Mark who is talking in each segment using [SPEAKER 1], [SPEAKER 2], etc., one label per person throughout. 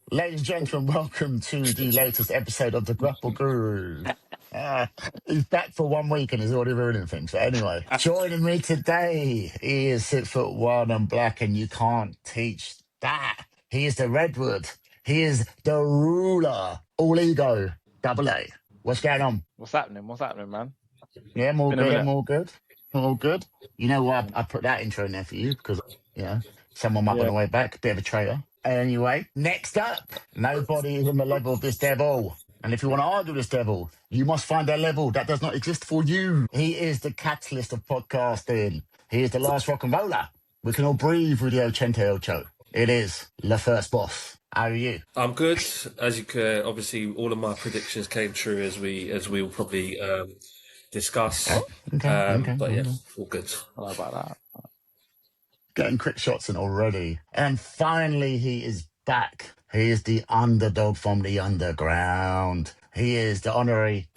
[SPEAKER 1] Ladies and gentlemen, welcome to the latest episode of the Grapple Gurus. He's back for 1 week and he's already ruining things. But anyway, joining me today, he is 6'1" and black, and you can't teach that. He is the Redwood. He is the ruler. All ego. Double A. What's going on?
[SPEAKER 2] What's happening? What's happening, man?
[SPEAKER 1] Yeah, more
[SPEAKER 2] Been a
[SPEAKER 1] good.
[SPEAKER 2] minute.
[SPEAKER 1] More good. All good. You know why I put that intro in there for you? Because, someone might be on the way back. Bit of a traitor. Anyway, next up, nobody is on the level of this devil. And if you want to argue this devil, you must find a level that does not exist for you. He is the catalyst of podcasting. He is the last rock and roller. We can all breathe with the Ochente Ocho. It is the first boss. How are you?
[SPEAKER 3] I'm good. As you can, obviously, all of my predictions came true as we will probably discuss.
[SPEAKER 1] Okay.
[SPEAKER 3] But yeah, all good.
[SPEAKER 2] How about that?
[SPEAKER 1] Getting quick shots in already. And finally, he is back. He is the underdog from the underground. He is the honorary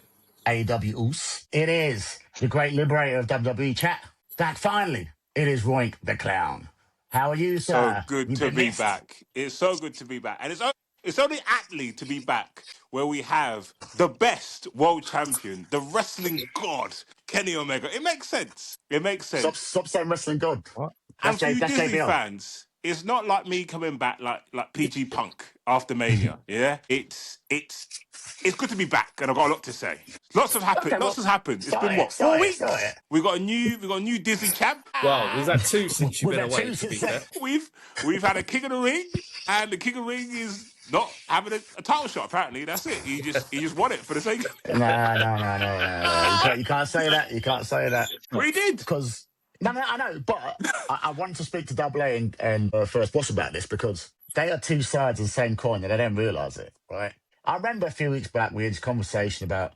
[SPEAKER 1] AWUS. It is the great liberator of WWE chat. Back finally. It is Roink the Clown. How are you, sir?
[SPEAKER 4] So good to be back. It's so good to be back. And it's only aptly to be back where we have the best world champion, the wrestling god, Kenny Omega. It makes sense. It makes sense.
[SPEAKER 1] Stop saying wrestling god.
[SPEAKER 2] What?
[SPEAKER 4] And for you Disney
[SPEAKER 1] JBL.
[SPEAKER 4] fans, it's not like me coming back like PG Punk after Mania. Yeah, it's good to be back, and I've got a lot to say. Lots has happened. It's been what, 4 weeks? We got a new Disney champ.
[SPEAKER 3] Wow, we've had two since you've been away. To be fair,
[SPEAKER 4] we've had a King of the Ring, and the King of the Ring is not having a title shot. Apparently, that's it. He just won it for the sake.
[SPEAKER 1] No. You can't say that. You can't say that.
[SPEAKER 4] We did
[SPEAKER 1] because. No, I know, but I wanted to speak to Double A and First Boss about this because they are two sides of the same coin and they don't realise it, right? I remember a few weeks back we had this conversation about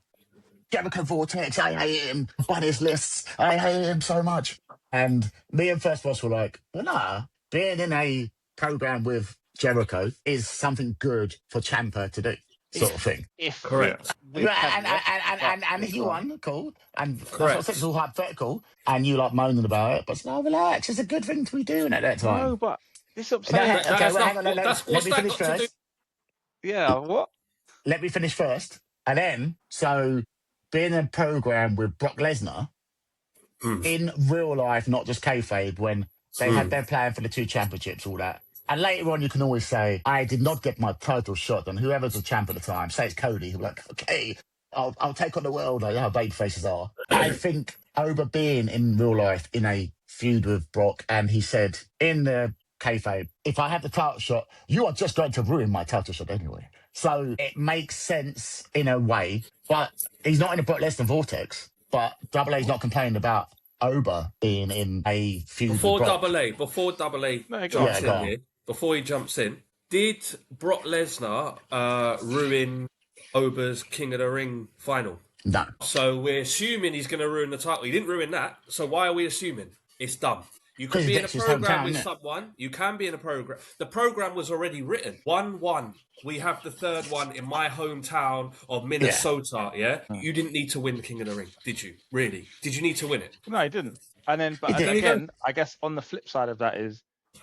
[SPEAKER 1] Jericho Vortex, I hate him, on his lists, I hate him so much. And me and First Boss were like, well, nah, being in a programme with Jericho is something good for Ciampa to do. Sort of thing.
[SPEAKER 3] Correct.
[SPEAKER 1] And he won, cool. And that's it's all hypothetical. And you like moaning about it, but no, relax. It's a good thing to be doing at that time.
[SPEAKER 2] No, but this upset.
[SPEAKER 1] Hang on. Let me finish first.
[SPEAKER 2] Yeah, what?
[SPEAKER 1] Let me finish first. And then, so being in a program with Brock Lesnar in real life, not just kayfabe, when they had their plan for the 2 championships, all that. And later on, you can always say, I did not get my title shot. And whoever's the champ at the time, say it's Cody, he'll be like, okay, I'll take on the world. Like how baby faces are. I think Oba being in real life in a feud with Brock, and he said in the kayfabe, if I have the title shot, you are just going to ruin my title shot anyway. So it makes sense in a way, but he's not in a Brock Lesnar vortex. But Double A's not complaining about Oba being in a feud
[SPEAKER 3] before
[SPEAKER 1] with Brock.
[SPEAKER 3] Before Double A jumps in here. Before he jumps in, did Brock Lesnar ruin Oba's King of the Ring final?
[SPEAKER 1] No.
[SPEAKER 3] So we're assuming he's going to ruin the title. He didn't ruin that. So why are we assuming? It's dumb. You could be in a program with someone. You can be in a program. The program was already written. 1-1. We have the third one in my hometown of Minnesota. Yeah. You didn't need to win the King of the Ring, did you? Really? Did you need to win it?
[SPEAKER 2] No, he didn't. And then, but again, I guess on the flip side of that is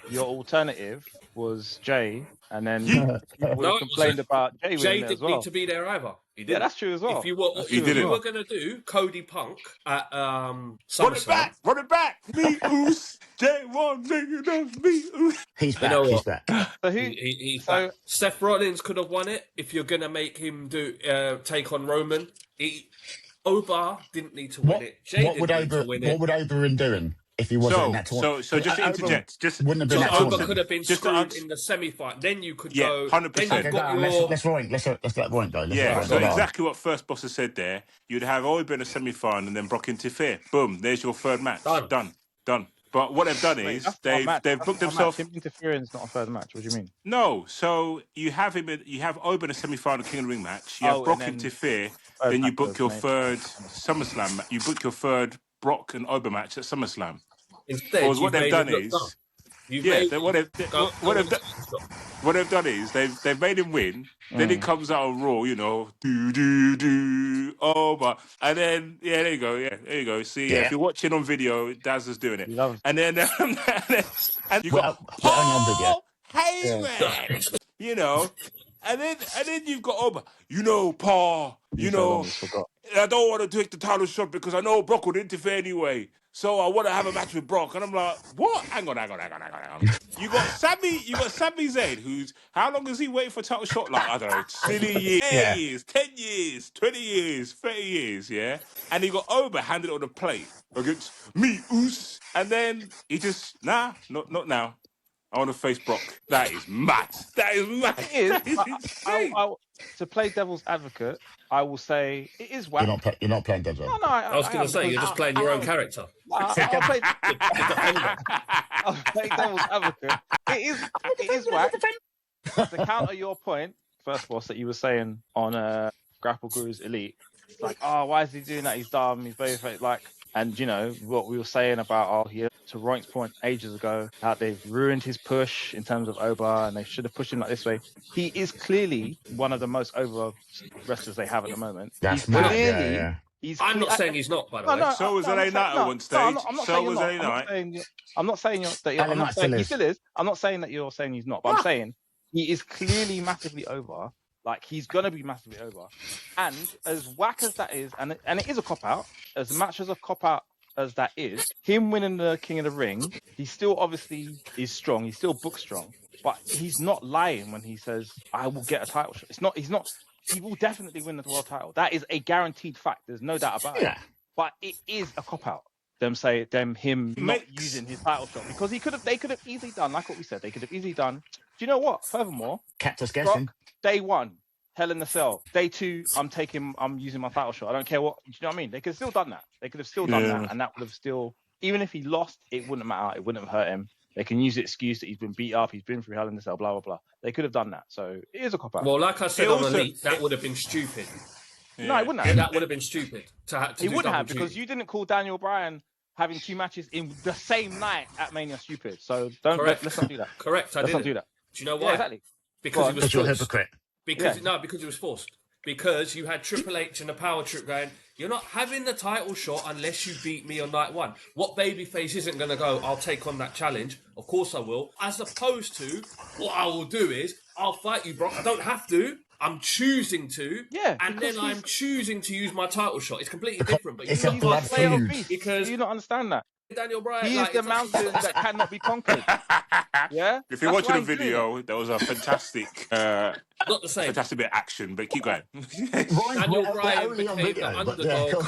[SPEAKER 2] your alternative was Jay, and then you would have complained about Jay.
[SPEAKER 3] Jay didn't need to be there either. He didn't.
[SPEAKER 2] Yeah, that's true as well.
[SPEAKER 3] If you were going to do Cody Punk at SummerSlam,
[SPEAKER 4] run it back, me oos, Jay one nigga, me oos.
[SPEAKER 1] He's back. He's back.
[SPEAKER 2] So
[SPEAKER 3] he's back. Seth Rollins could have won it if you're going to make him do take on Roman. Oba didn't need to win it. Jay didn't need to win it.
[SPEAKER 1] What would Oba been doing? If he wasn't in that tournament.
[SPEAKER 4] So just to interject,
[SPEAKER 1] wouldn't have been that
[SPEAKER 3] Oba
[SPEAKER 1] tournament.
[SPEAKER 3] could have been screwed in the semi-final. Then you could go
[SPEAKER 4] 100%.
[SPEAKER 1] Let's let Roink go.
[SPEAKER 4] Exactly what First Boss has said there. You'd have Oba in a semi-final and then Brock interfere. Boom, there's your third match. Done. But what they've done is they've booked themselves.
[SPEAKER 2] Interference, not a third match. What do you mean?
[SPEAKER 4] No, so you have Oba in a semi-final King of the Ring match. You have Brock interfere. Then you book your third SummerSlam match. You book your third Brock and Oba match at SummerSlam.
[SPEAKER 3] Instead,
[SPEAKER 4] what they've done is they've made him win. Then he comes out on Raw, Oba, and then there you go. See, if you're watching on video, Daz is doing it, and then and you got
[SPEAKER 1] on video.
[SPEAKER 4] Hey man, And then you've got Oba. Pa. I don't want to take the title shot because I know Brock would interfere anyway. So I want to have a match with Brock. And I'm like, what? Hang on. You got Sami Zayn, who's, how long has he waited for a title shot? Like, I don't know, silly years, 8 years, 10 years, 20 years, 30 years, yeah? And you got Oba handed on the plate against me, Oos. And then he just, not now. I want to face Brock. That is mad. That is mad.
[SPEAKER 2] It is.
[SPEAKER 4] That is insane.
[SPEAKER 2] To play devil's advocate, I will say it is whack.
[SPEAKER 1] You're not playing devil's advocate.
[SPEAKER 2] No,
[SPEAKER 3] I was going to say, you're just playing your own character.
[SPEAKER 2] I'll play devil's advocate. It is whack. To counter your point, first of all, that you were saying on Grapple Gurus Elite, it's like, oh, why is he doing that? He's dumb. He's babyface. Like, and you know what we were saying about to Roink's point ages ago, how they've ruined his push in terms of Oba, and they should have pushed him like this way. He is clearly one of the most over wrestlers they have at the moment.
[SPEAKER 1] That's
[SPEAKER 2] he's
[SPEAKER 1] mad.
[SPEAKER 2] clearly.
[SPEAKER 1] Yeah.
[SPEAKER 3] I'm not saying he's not, by the way.
[SPEAKER 4] So was LA Knight at one stage. So was LA Knight.
[SPEAKER 2] I'm not saying that you're. I'm not saying he still is. I'm not saying that you're saying he's not, but I'm saying he is clearly massively over. Like, he's going to be massively over. And as whack as that is, and it is a cop-out, as much as a cop-out as that is, him winning the King of the Ring, he still obviously is strong. He's still book strong. But he's not lying when he says, I will get a title shot. He will definitely win the world title. That is a guaranteed fact. There's no doubt about it. But it is a cop-out. Him not using his title shot. Because they could have easily done, like what we said, they could have easily done. Do you know what? Furthermore,
[SPEAKER 1] kept us guessing.
[SPEAKER 2] Day 1, Hell in the Cell. Day 2, I'm using my title shot. I don't care what. Do you know what I mean? They could have still done that. They could have still done that, and that would have still, even if he lost, it wouldn't matter. It wouldn't have hurt him. They can use the excuse that he's been beat up, he's been through Hell in the Cell, blah blah blah. They could have done that. So it is a cop out.
[SPEAKER 3] Well, like I said on Elite, that would have been stupid.
[SPEAKER 2] No, it wouldn't have.
[SPEAKER 3] That would have been stupid.
[SPEAKER 2] It wouldn't have, because you didn't call Daniel Bryan having 2 matches in the same night at Mania stupid. So let's not do that.
[SPEAKER 3] Correct.
[SPEAKER 2] Let's not do that.
[SPEAKER 3] Do you know why?
[SPEAKER 2] Yeah, exactly.
[SPEAKER 3] Because he was
[SPEAKER 1] forced. A hypocrite.
[SPEAKER 3] Because he was forced. Because you had Triple H and the Power Trip going, you're not having the title shot unless you beat me on night 1. What babyface isn't going to go, I'll take on that challenge? Of course I will. As opposed to, what I will do is, I'll fight you, Brock. I don't have to. I'm choosing to.
[SPEAKER 2] Yeah.
[SPEAKER 3] And then I'm choosing to use my title shot. It's completely different. But
[SPEAKER 1] it's a blood feud.
[SPEAKER 3] Because
[SPEAKER 2] you don't understand that.
[SPEAKER 3] Daniel Bryan,
[SPEAKER 2] he is the mountain that cannot be conquered. Yeah.
[SPEAKER 4] If you're watching the video, there was a fantastic,
[SPEAKER 3] not the same.
[SPEAKER 4] Fantastic bit of action. But keep going.
[SPEAKER 3] Daniel Bryan became the underdog.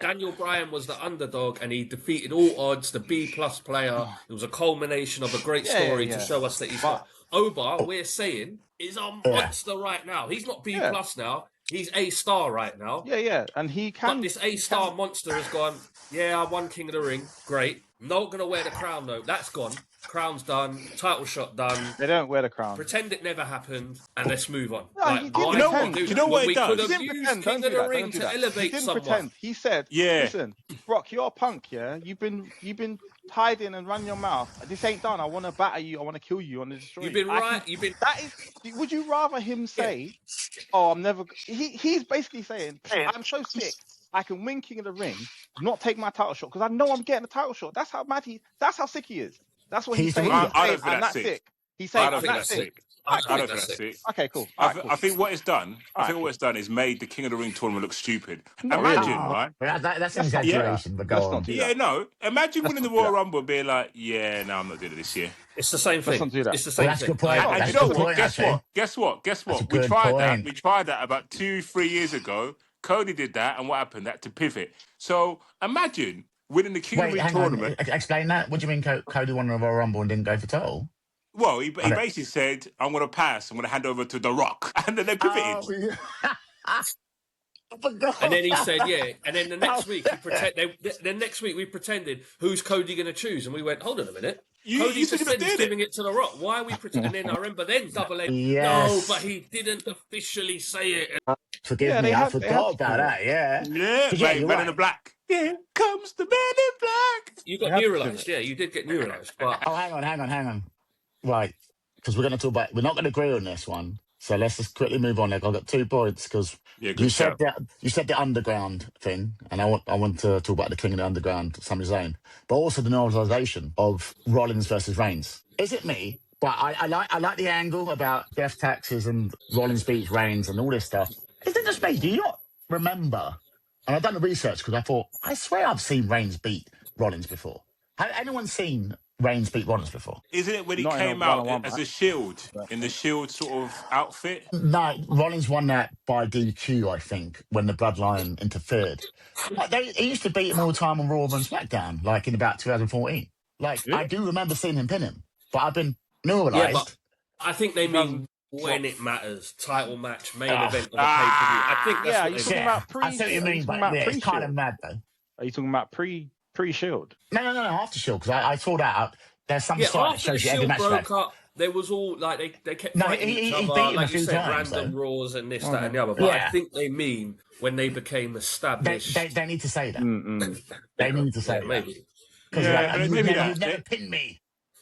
[SPEAKER 3] Daniel Bryan was the underdog, and he defeated all odds. The B+ player. It was a culmination of a great story to show us that he's got. Oba, we're saying, is a monster right now. He's not B+ now. He's A star right now.
[SPEAKER 2] Yeah, and he can.
[SPEAKER 3] But this A star monster has gone. Yeah, I won King of the Ring. Great. Not gonna wear the crown though. That's gone. Crown's done. Title shot done.
[SPEAKER 2] They don't wear the crown.
[SPEAKER 3] Pretend it never happened, and let's move on.
[SPEAKER 2] No,
[SPEAKER 3] like,
[SPEAKER 2] do
[SPEAKER 4] you know what it does?
[SPEAKER 3] We could have used King of the Ring to elevate someone. Pretend.
[SPEAKER 2] He said, "Listen, Brock, you're a punk. Yeah, you've been hiding and run your mouth. This ain't done. I want to batter you. I want to kill you. I want to destroy you.
[SPEAKER 3] You've been right. That
[SPEAKER 2] is. Would you rather him say, "Oh, I'm never"? He's basically saying, "I'm so sick. I can win King of the Ring, not take my title shot because I know I'm getting a title shot." That's how mad that's how sick he is. That's what he's saying.
[SPEAKER 4] I don't think that's sick.
[SPEAKER 2] He's saying,
[SPEAKER 4] I don't think that's sick. I don't think that's sick.
[SPEAKER 2] Okay, cool.
[SPEAKER 4] I think what it's done. I think what it's done is made the King of the Ring tournament look stupid. Imagine, right?
[SPEAKER 1] That's an exaggeration. But go on.
[SPEAKER 4] No. Imagine winning the Royal Rumble and being like, "Yeah, no, I'm not doing it this year."
[SPEAKER 3] It's the same thing. It's the same
[SPEAKER 1] that's
[SPEAKER 3] thing.
[SPEAKER 1] Good point.
[SPEAKER 4] And you know what? Guess what? We tried that. We tried that about 2-3 years ago. Cody did that, and what happened? That to pivot. So imagine winning the King of the Ring tournament.
[SPEAKER 1] Explain that. What do you mean Cody won the Royal Rumble and didn't go for title?
[SPEAKER 4] Well, he basically said, "I'm going to pass. I'm going to hand over to The Rock," and then they pivoted.
[SPEAKER 3] And then he said, "Yeah." And then the next week, we pretended, who's Cody going to choose? And we went, "Hold on a minute." Cody just said he's giving it to The Rock. Why are we pretending? And then I remember Double A.
[SPEAKER 1] Yes.
[SPEAKER 3] No, but he didn't officially say it.
[SPEAKER 1] Forgive me, I forgot about that. Yeah,
[SPEAKER 4] Man in the Black. Here comes the Man in Black.
[SPEAKER 3] You got neuralised. Yeah, you did get neuralised. But
[SPEAKER 1] hang on. Right, because we're going to talk about. We're not going to agree on this one. So let's just quickly move on. I've got 2 points because you said the underground thing, and I want to talk about the King of the Underground, Sami Zayn, but also the normalisation of Rollins versus Reigns. Is it me, But I like the angle about death taxes and Rollins beats Reigns and all this stuff. Is it just me? Do you not remember? And I've done the research because I thought, I swear I've seen Reigns beat Rollins before. Has anyone seen Reigns beat Rollins before?
[SPEAKER 4] Isn't it when he
[SPEAKER 2] Not in a
[SPEAKER 4] came out
[SPEAKER 2] one-on-one
[SPEAKER 4] as a
[SPEAKER 2] match.
[SPEAKER 4] Shield, in the Shield sort of outfit?
[SPEAKER 1] No, Rollins won that by DQ, I think, when the Bloodline interfered. He used to beat him all the time on Raw and SmackDown, like in about 2014. Like, I do remember seeing him pin him, but I've been
[SPEAKER 3] Yeah, but
[SPEAKER 1] neuralised.
[SPEAKER 3] I think they mean when it matters. Title match, main event of a pay-per-view. I think that's what
[SPEAKER 2] you're
[SPEAKER 3] they
[SPEAKER 2] talking
[SPEAKER 3] mean.
[SPEAKER 2] about
[SPEAKER 1] I see what you mean, but it's kind of mad, though.
[SPEAKER 2] Are you talking about pre-Shield?
[SPEAKER 1] No, after Shield, because I saw that. There's some site that
[SPEAKER 3] After the
[SPEAKER 1] shows you every
[SPEAKER 3] Shield
[SPEAKER 1] match.
[SPEAKER 3] broke up, there was all like they kept fighting each
[SPEAKER 1] he
[SPEAKER 3] other,
[SPEAKER 1] beat him
[SPEAKER 3] like
[SPEAKER 1] a
[SPEAKER 3] you
[SPEAKER 1] few
[SPEAKER 3] said,
[SPEAKER 1] times,
[SPEAKER 3] random
[SPEAKER 1] though.
[SPEAKER 3] Raws and this, that, and the other. But I think they mean when they became established.
[SPEAKER 1] They need to say that. They need to say that.
[SPEAKER 3] Maybe.
[SPEAKER 1] Because
[SPEAKER 4] maybe
[SPEAKER 1] you never pin me.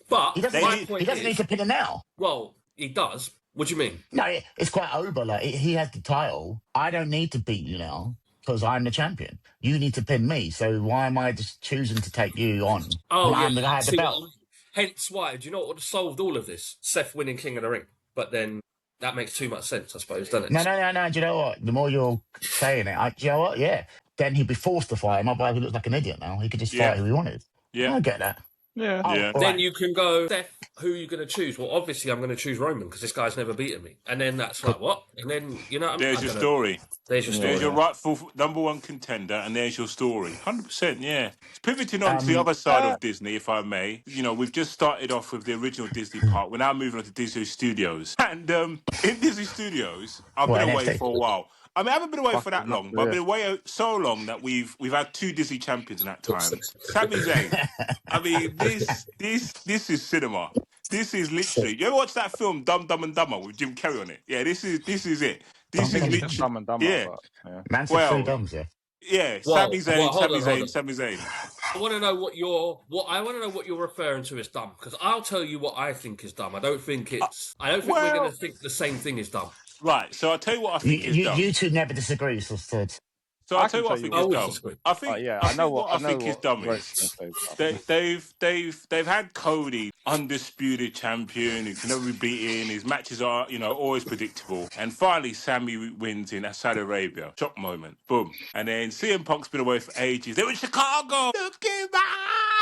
[SPEAKER 3] But
[SPEAKER 1] He doesn't need to pin her now.
[SPEAKER 3] Well, he does. What do you mean?
[SPEAKER 1] No, it's quite Oba. Like, he has the title. I don't need to beat you now because I'm the champion. You need to pin me. So why am I just choosing to take you on?
[SPEAKER 3] Oh,
[SPEAKER 1] I'm the guy at the belt.
[SPEAKER 3] Hence why. Do you know what would have solved all of this? Seth winning King of the Ring. But then that makes too much sense, I suppose, doesn't it?
[SPEAKER 1] No. Do you know what? The more you're saying it, do you know what? Yeah. Then he'd be forced to fight him. Otherwise, he looks like an idiot now. He could just fight who he wanted.
[SPEAKER 4] Yeah.
[SPEAKER 1] I get that.
[SPEAKER 2] Yeah.
[SPEAKER 3] Then you can go, Seth, who are you going to choose? Well, obviously, I'm going to choose Roman because this guy's never beaten me. And then that's like, what? And then, you know what I mean?
[SPEAKER 4] There's your story.
[SPEAKER 3] There's your story.
[SPEAKER 4] There's your rightful #1 contender, and there's your story. 100%, yeah. It's pivoting on to the other side of Disney, if I may. You know, we've just started off with the original Disney part. We're now moving on to Disney Studios. And in Disney Studios, I've been away for a while. I mean, I haven't been away for that long, but I've been away so long that we've had 2 Disney champions in that time. Sami Zayn. I mean, this is cinema. This is literally. You ever watch that film Dumb and Dumber with Jim Carrey on it? Yeah, this is it. This is literally.
[SPEAKER 2] Dumb and Dumber.
[SPEAKER 4] Yeah.
[SPEAKER 1] Man said 3 dumbs, yeah.
[SPEAKER 4] Yeah,
[SPEAKER 3] Well,
[SPEAKER 4] Sami Zayn,
[SPEAKER 3] hold on.
[SPEAKER 4] Sami Zayn.
[SPEAKER 3] I want to know what you're referring to as dumb, because I'll tell you what I think is dumb. I don't think we're going to think the same thing is dumb.
[SPEAKER 4] Right, so I'll tell you what I think is dumb.
[SPEAKER 1] You two never disagree, so said.
[SPEAKER 4] So I'll tell you what I think is dumb. I think is dumb is they've had Cody, undisputed champion who can never be beaten. His matches are, always predictable. And finally, Sammy wins in Saudi Arabia. Shock moment. Boom. And then CM Punk's been away for ages. They were in Chicago. Look in my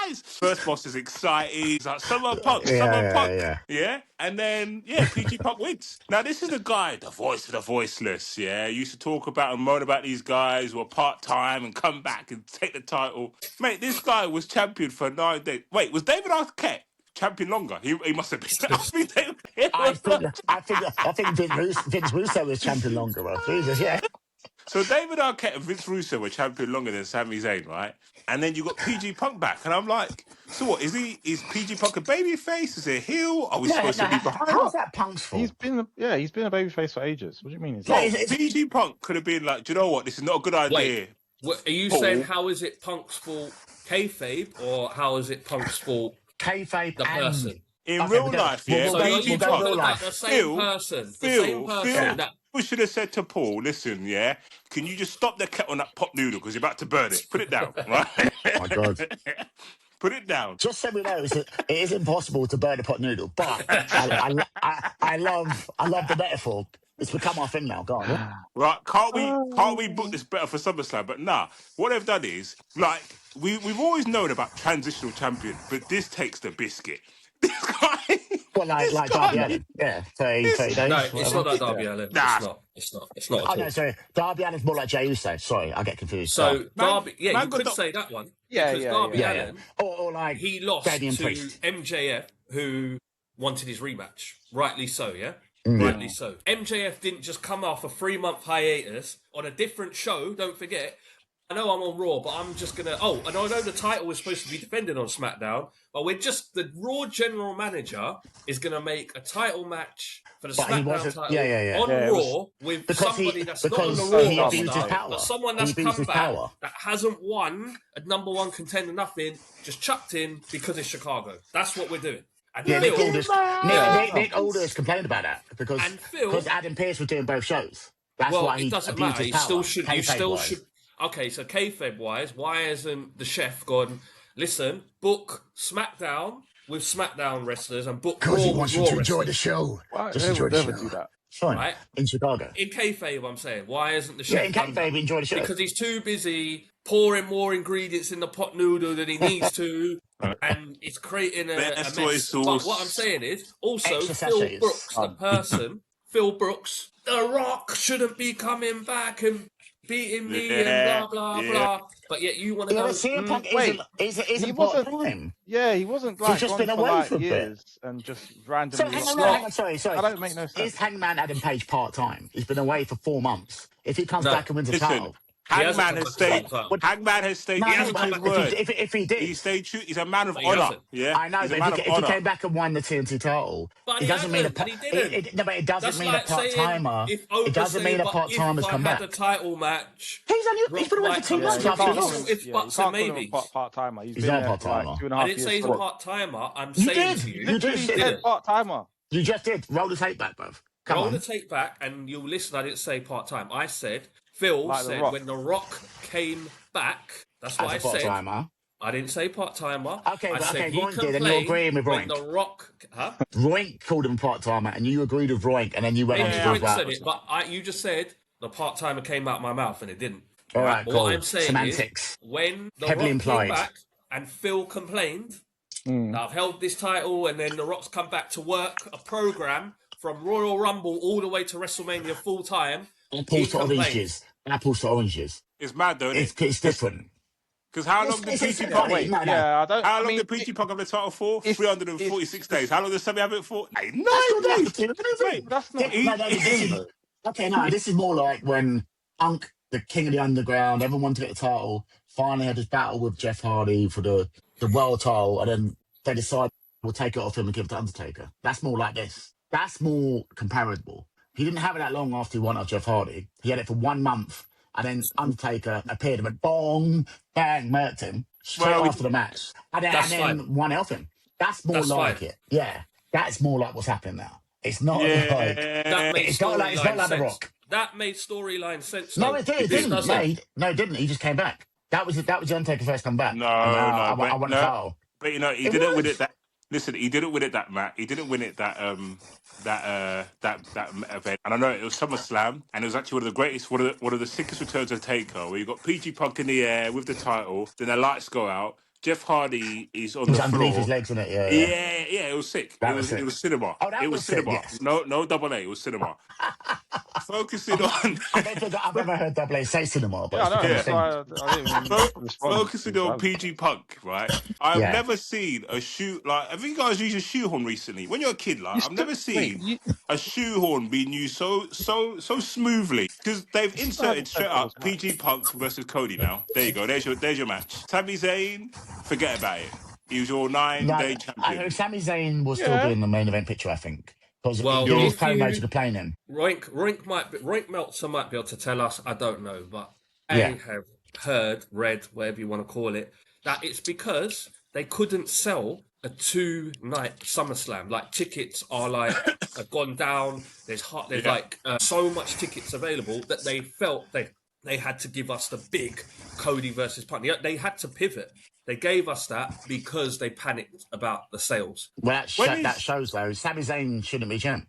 [SPEAKER 4] eyes. First boss is excited. He's like, Summer Punk. Yeah. And then, PG Punk wins. Now, this is the guy, the voice of the voiceless. Yeah. Used to talk about and moan about these guys who are part-time and come back and take the title. Mate, this guy was champion for 9 days. Wait, was David Arquette champion longer? He must have been. I
[SPEAKER 1] think Vince Russo was champion longer, bro. Jesus, yeah.
[SPEAKER 4] So David Arquette and Vince Russo were champion longer than Sami Zayn, right? And then you got PG Punk back, and I'm like, so what? Is PG Punk a babyface? Is he a heel? Are we supposed to be behind?
[SPEAKER 1] How's that Punk's fault?
[SPEAKER 2] He's been a babyface for ages. What do you mean?
[SPEAKER 4] PG Punk could have been like, do you know what? This is not a good idea.
[SPEAKER 3] Wait, are you saying how is it Punk's fault, kayfabe, or how is it Punk's fault,
[SPEAKER 1] kayfabe,
[SPEAKER 3] the person?
[SPEAKER 4] In real life, PG Punk,
[SPEAKER 3] the same person.
[SPEAKER 4] We should have said to Paul, listen, can you just stop the kettle on that pot noodle because you're about to burn it? Put it down, right?
[SPEAKER 1] Oh, my God.
[SPEAKER 4] Put it down.
[SPEAKER 1] Just so we know, it is impossible to burn a pot noodle, but I love the metaphor. It's become our thing now. Go on. Yeah?
[SPEAKER 4] Right? Can't we book this better for SummerSlam? But nah, what they've done is like we've always known about transitional champion, but this takes the biscuit. This guy.
[SPEAKER 1] Well, like Darby Allin. Yeah, 30 days.
[SPEAKER 3] No, it's not like Darby Allin.
[SPEAKER 4] Nah.
[SPEAKER 3] It's not at all.
[SPEAKER 1] No, sorry. Darby Allin's more like Jey Uso. Sorry, I get confused.
[SPEAKER 3] So Darby, you could say that one. Darby Allin,
[SPEAKER 1] or like
[SPEAKER 3] he lost
[SPEAKER 1] Damian
[SPEAKER 3] to
[SPEAKER 1] Priest.
[SPEAKER 3] MJF, who wanted his rematch. Rightly so, yeah. Rightly so. MJF didn't just come off a 3-month hiatus on a different show. Don't forget. I know I'm on Raw, but I'm just gonna. Oh, and I know the title was supposed to be defended on SmackDown, but the Raw general manager is gonna make a title match for the SmackDown title on Raw with somebody that's not on the Raw roster, but someone that's come back that hasn't won a #1 contender, nothing, just chucked in because it's Chicago. That's what we're doing. And
[SPEAKER 1] Nick Aldis complained about that because Adam Pearce was doing both shows. That's why he
[SPEAKER 3] doesn't matter. You still should. Okay, so kayfabe wise, why hasn't the chef gone, listen, book SmackDown with SmackDown wrestlers and book Raw
[SPEAKER 1] Because he
[SPEAKER 3] with
[SPEAKER 1] wants
[SPEAKER 3] Raw
[SPEAKER 1] you to
[SPEAKER 3] wrestlers.
[SPEAKER 1] enjoy the show.
[SPEAKER 2] Why?
[SPEAKER 1] Just
[SPEAKER 2] They
[SPEAKER 1] enjoy
[SPEAKER 2] would
[SPEAKER 1] the
[SPEAKER 2] never
[SPEAKER 1] show.
[SPEAKER 2] do that.
[SPEAKER 1] Fine.
[SPEAKER 3] Right?
[SPEAKER 1] In Chicago.
[SPEAKER 3] In kayfabe, I'm saying, why isn't the
[SPEAKER 1] Yeah,
[SPEAKER 3] chef
[SPEAKER 1] in
[SPEAKER 3] done that?
[SPEAKER 1] kayfabe, enjoy the show.
[SPEAKER 3] Because he's too busy pouring more ingredients in the pot noodle than he needs to, and it's creating a mess. But what I'm saying is, also,
[SPEAKER 1] Extra
[SPEAKER 3] Phil
[SPEAKER 1] sachets.
[SPEAKER 3] Brooks, the person, Phil Brooks, The Rock shouldn't be coming back and beating me and blah, blah, blah. But yet you want to go...
[SPEAKER 1] CM Punk
[SPEAKER 2] wait,
[SPEAKER 1] isn't part-time.
[SPEAKER 2] Yeah, he wasn't
[SPEAKER 1] He's just
[SPEAKER 2] gone
[SPEAKER 1] been
[SPEAKER 2] for
[SPEAKER 1] away
[SPEAKER 2] like
[SPEAKER 1] for a
[SPEAKER 2] years
[SPEAKER 1] bit.
[SPEAKER 2] and just
[SPEAKER 1] So
[SPEAKER 2] randomly.
[SPEAKER 1] hang on, sorry.
[SPEAKER 2] That don't make no sense.
[SPEAKER 1] Is Hangman Adam Page part-time? He's been away for 4 months. If he comes back and wins a title...
[SPEAKER 4] Hangman has stayed. Hangman has stayed. He hasn't changed word.
[SPEAKER 1] If he did,
[SPEAKER 4] he stayed true. He's a man of honor. Yeah,
[SPEAKER 1] I know.
[SPEAKER 4] He's
[SPEAKER 1] But if he came back and won the TNT title,
[SPEAKER 3] But
[SPEAKER 1] it doesn't mean
[SPEAKER 3] but he didn't.
[SPEAKER 1] No, but it doesn't mean
[SPEAKER 3] like
[SPEAKER 1] a part-timer.
[SPEAKER 3] It
[SPEAKER 1] doesn't mean a part-timer's come back.
[SPEAKER 3] If I had a title match,
[SPEAKER 1] He's been away for 2 months.
[SPEAKER 3] If Bucks and maybe
[SPEAKER 2] part-timer.
[SPEAKER 1] He's not a part-timer.
[SPEAKER 2] Like 2.5
[SPEAKER 3] I didn't
[SPEAKER 2] years
[SPEAKER 3] say he's a
[SPEAKER 2] straight.
[SPEAKER 3] part-timer. I'm saying to you,
[SPEAKER 1] You just said
[SPEAKER 2] part-timer.
[SPEAKER 1] You just did. Roll the tape back, bruv.
[SPEAKER 3] Roll the tape back, and you'll listen. I didn't say part-time. I said Phil said when The Rock came back. That's what I said.
[SPEAKER 1] Part-timer.
[SPEAKER 3] I didn't say part-timer.
[SPEAKER 1] Okay, Roink did, and you're agreeing with Roink.
[SPEAKER 3] When The Rock,
[SPEAKER 1] Roink called him part-timer, and you agreed with Roink, and then you went on to
[SPEAKER 3] Roink said it, but you just said the part-timer came out my mouth, and it didn't.
[SPEAKER 1] All right, cool.
[SPEAKER 3] What I'm saying
[SPEAKER 1] Semantics.
[SPEAKER 3] is, when The
[SPEAKER 1] Heavily
[SPEAKER 3] Rock
[SPEAKER 1] implied.
[SPEAKER 3] came back and Phil complained, I've held this title, and then The Rock's come back to work a program from Royal Rumble all the way to WrestleMania full time.
[SPEAKER 1] Apples to oranges. Apples to oranges.
[SPEAKER 4] It's mad though, isn't it?
[SPEAKER 1] It's different.
[SPEAKER 4] Because how long did PG Punk? How long did PG Punk have the title for? 346 days. How long did Sami have it for? 9 days.
[SPEAKER 2] Wait, that's not.
[SPEAKER 1] Okay, no, this is more like when Punk, the king of the underground, everyone wanted to get the title, finally had this battle with Jeff Hardy for the world title, and then they decide we'll take it off him and give it to Undertaker. That's more like this. That's more comparable. He didn't have it that long after he won off Jeff Hardy. He had it for 1 month, and then Undertaker appeared and went bong, bang, murked him straight after the match. And then won off him. That's more it. Yeah, that's more like what's happening now. It's not like... It's not like The Rock.
[SPEAKER 3] That made storyline sense.
[SPEAKER 1] No, it didn't. No, it didn't. He just came back. That was the Undertaker first come back. I won the title.
[SPEAKER 4] But you know, he didn't win it that. Listen, he didn't win it that Matt. He didn't win it that event. And I know it was SummerSlam, and it was actually one of the sickest returns of Taker, where you got PG Punk in the air with the title. Then the lights go out. Jeff Hardy is on the floor.
[SPEAKER 1] Underneath his legs, isn't it?
[SPEAKER 4] Yeah. It was sick. It was cinema.
[SPEAKER 1] Oh, that was
[SPEAKER 4] cinema.
[SPEAKER 1] Yes.
[SPEAKER 4] No double A. It was cinema. Focusing on.
[SPEAKER 1] I've never heard double A say cinema, but
[SPEAKER 4] focusing on PG Punk, right? I've never seen a shoe like. Have you guys used a shoehorn recently? When you're a kid, like I've never seen a shoehorn being used so smoothly, because they've inserted straight up PG Punk versus Cody. Now there you go. There's your match. Sami Zayn. Forget about it. He was your 9-day champion.
[SPEAKER 1] Sami Zayn will still be in the main event picture, I think. Because his promos are complaining.
[SPEAKER 3] Roink Meltzer might be able to tell us, I don't know, but I have heard, read, whatever you want to call it, that it's because they couldn't sell a 2-night SummerSlam. Like, tickets are have gone down. There's so much tickets available that they felt they had to give us the big Cody versus Punk. They had to pivot. They gave us that because they panicked about the sales.
[SPEAKER 1] Well, that shows, though, Sami Zayn shouldn't be champ.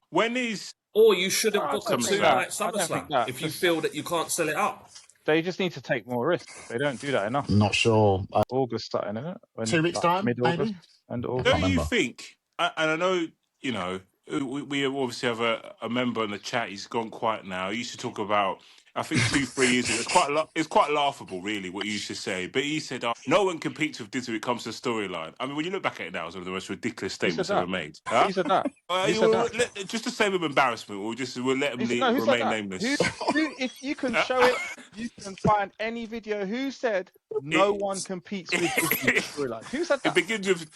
[SPEAKER 3] Or you shouldn't book a 2-night SummerSlam if you feel that you can't sell it out.
[SPEAKER 2] They just need to take more risks. They don't do that enough.
[SPEAKER 1] Not sure.
[SPEAKER 2] August starting, isn't it?
[SPEAKER 1] 2 weeks' time,
[SPEAKER 2] mid-August.
[SPEAKER 1] maybe?
[SPEAKER 4] Don't you think, and I know, you know, we obviously have a member in the chat, he's gone quiet now. He used to talk about, I think 2-3 years ago, it's quite laughable, really, what he used to say. But he said, no one competes with this when it comes to storyline. I mean, when you look back at it now, it's one of the most ridiculous statements ever made. Huh?
[SPEAKER 2] He said that.
[SPEAKER 4] Just to save him embarrassment, we'll let him remain nameless.
[SPEAKER 2] If you can show it, you can find any video. Who said no one competes with this storyline? Who said that?
[SPEAKER 4] It begins with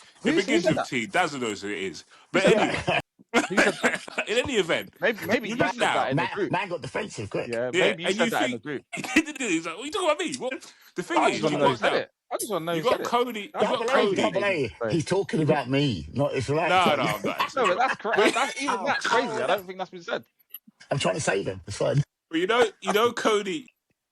[SPEAKER 4] T. Dazza knows who it is. But anyway. In any event,
[SPEAKER 2] maybe you said that in the group.
[SPEAKER 1] Man got defensive quick.
[SPEAKER 2] Yeah, maybe you said that in the group.
[SPEAKER 4] He's like, what are you talking about me? What? The thing is,
[SPEAKER 2] you just want to know.
[SPEAKER 4] You got Cody.
[SPEAKER 1] He's talking about me, not if like.
[SPEAKER 4] No, I'm not.
[SPEAKER 2] No, but that's correct. That's crazy. I don't think that's been said.
[SPEAKER 1] I'm trying to save him. It's fine.
[SPEAKER 4] But you know, Cody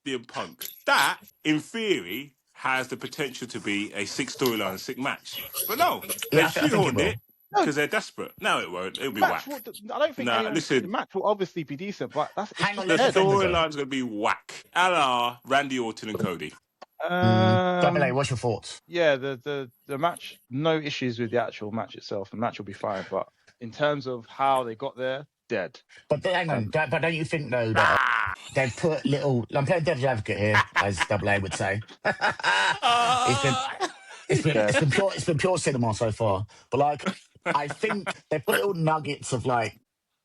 [SPEAKER 4] and Punk. That, in theory, has the potential to be a 6 storyline, 6 match. But no,
[SPEAKER 1] Yeah,
[SPEAKER 4] they
[SPEAKER 1] I think it
[SPEAKER 4] shoehorned
[SPEAKER 1] will.
[SPEAKER 4] it because they're desperate. No, it won't. It'll be whack.
[SPEAKER 2] I don't think
[SPEAKER 4] Nah,
[SPEAKER 2] the
[SPEAKER 4] listen,
[SPEAKER 2] match will obviously be decent, but
[SPEAKER 1] Hang on,
[SPEAKER 4] the
[SPEAKER 1] let me defend you, though.
[SPEAKER 4] storyline's going to be whack. A la Randy Orton and Cody.
[SPEAKER 1] Double A, what's your thoughts?
[SPEAKER 2] Yeah, the match, no issues with the actual match itself. The match will be fine, but in terms of how they got there, dead.
[SPEAKER 1] But hang on, but don't you think though that they've put little? I'm playing devil's advocate here, as Double A would say. It's been pure cinema so far. But like, I think they put little nuggets of like,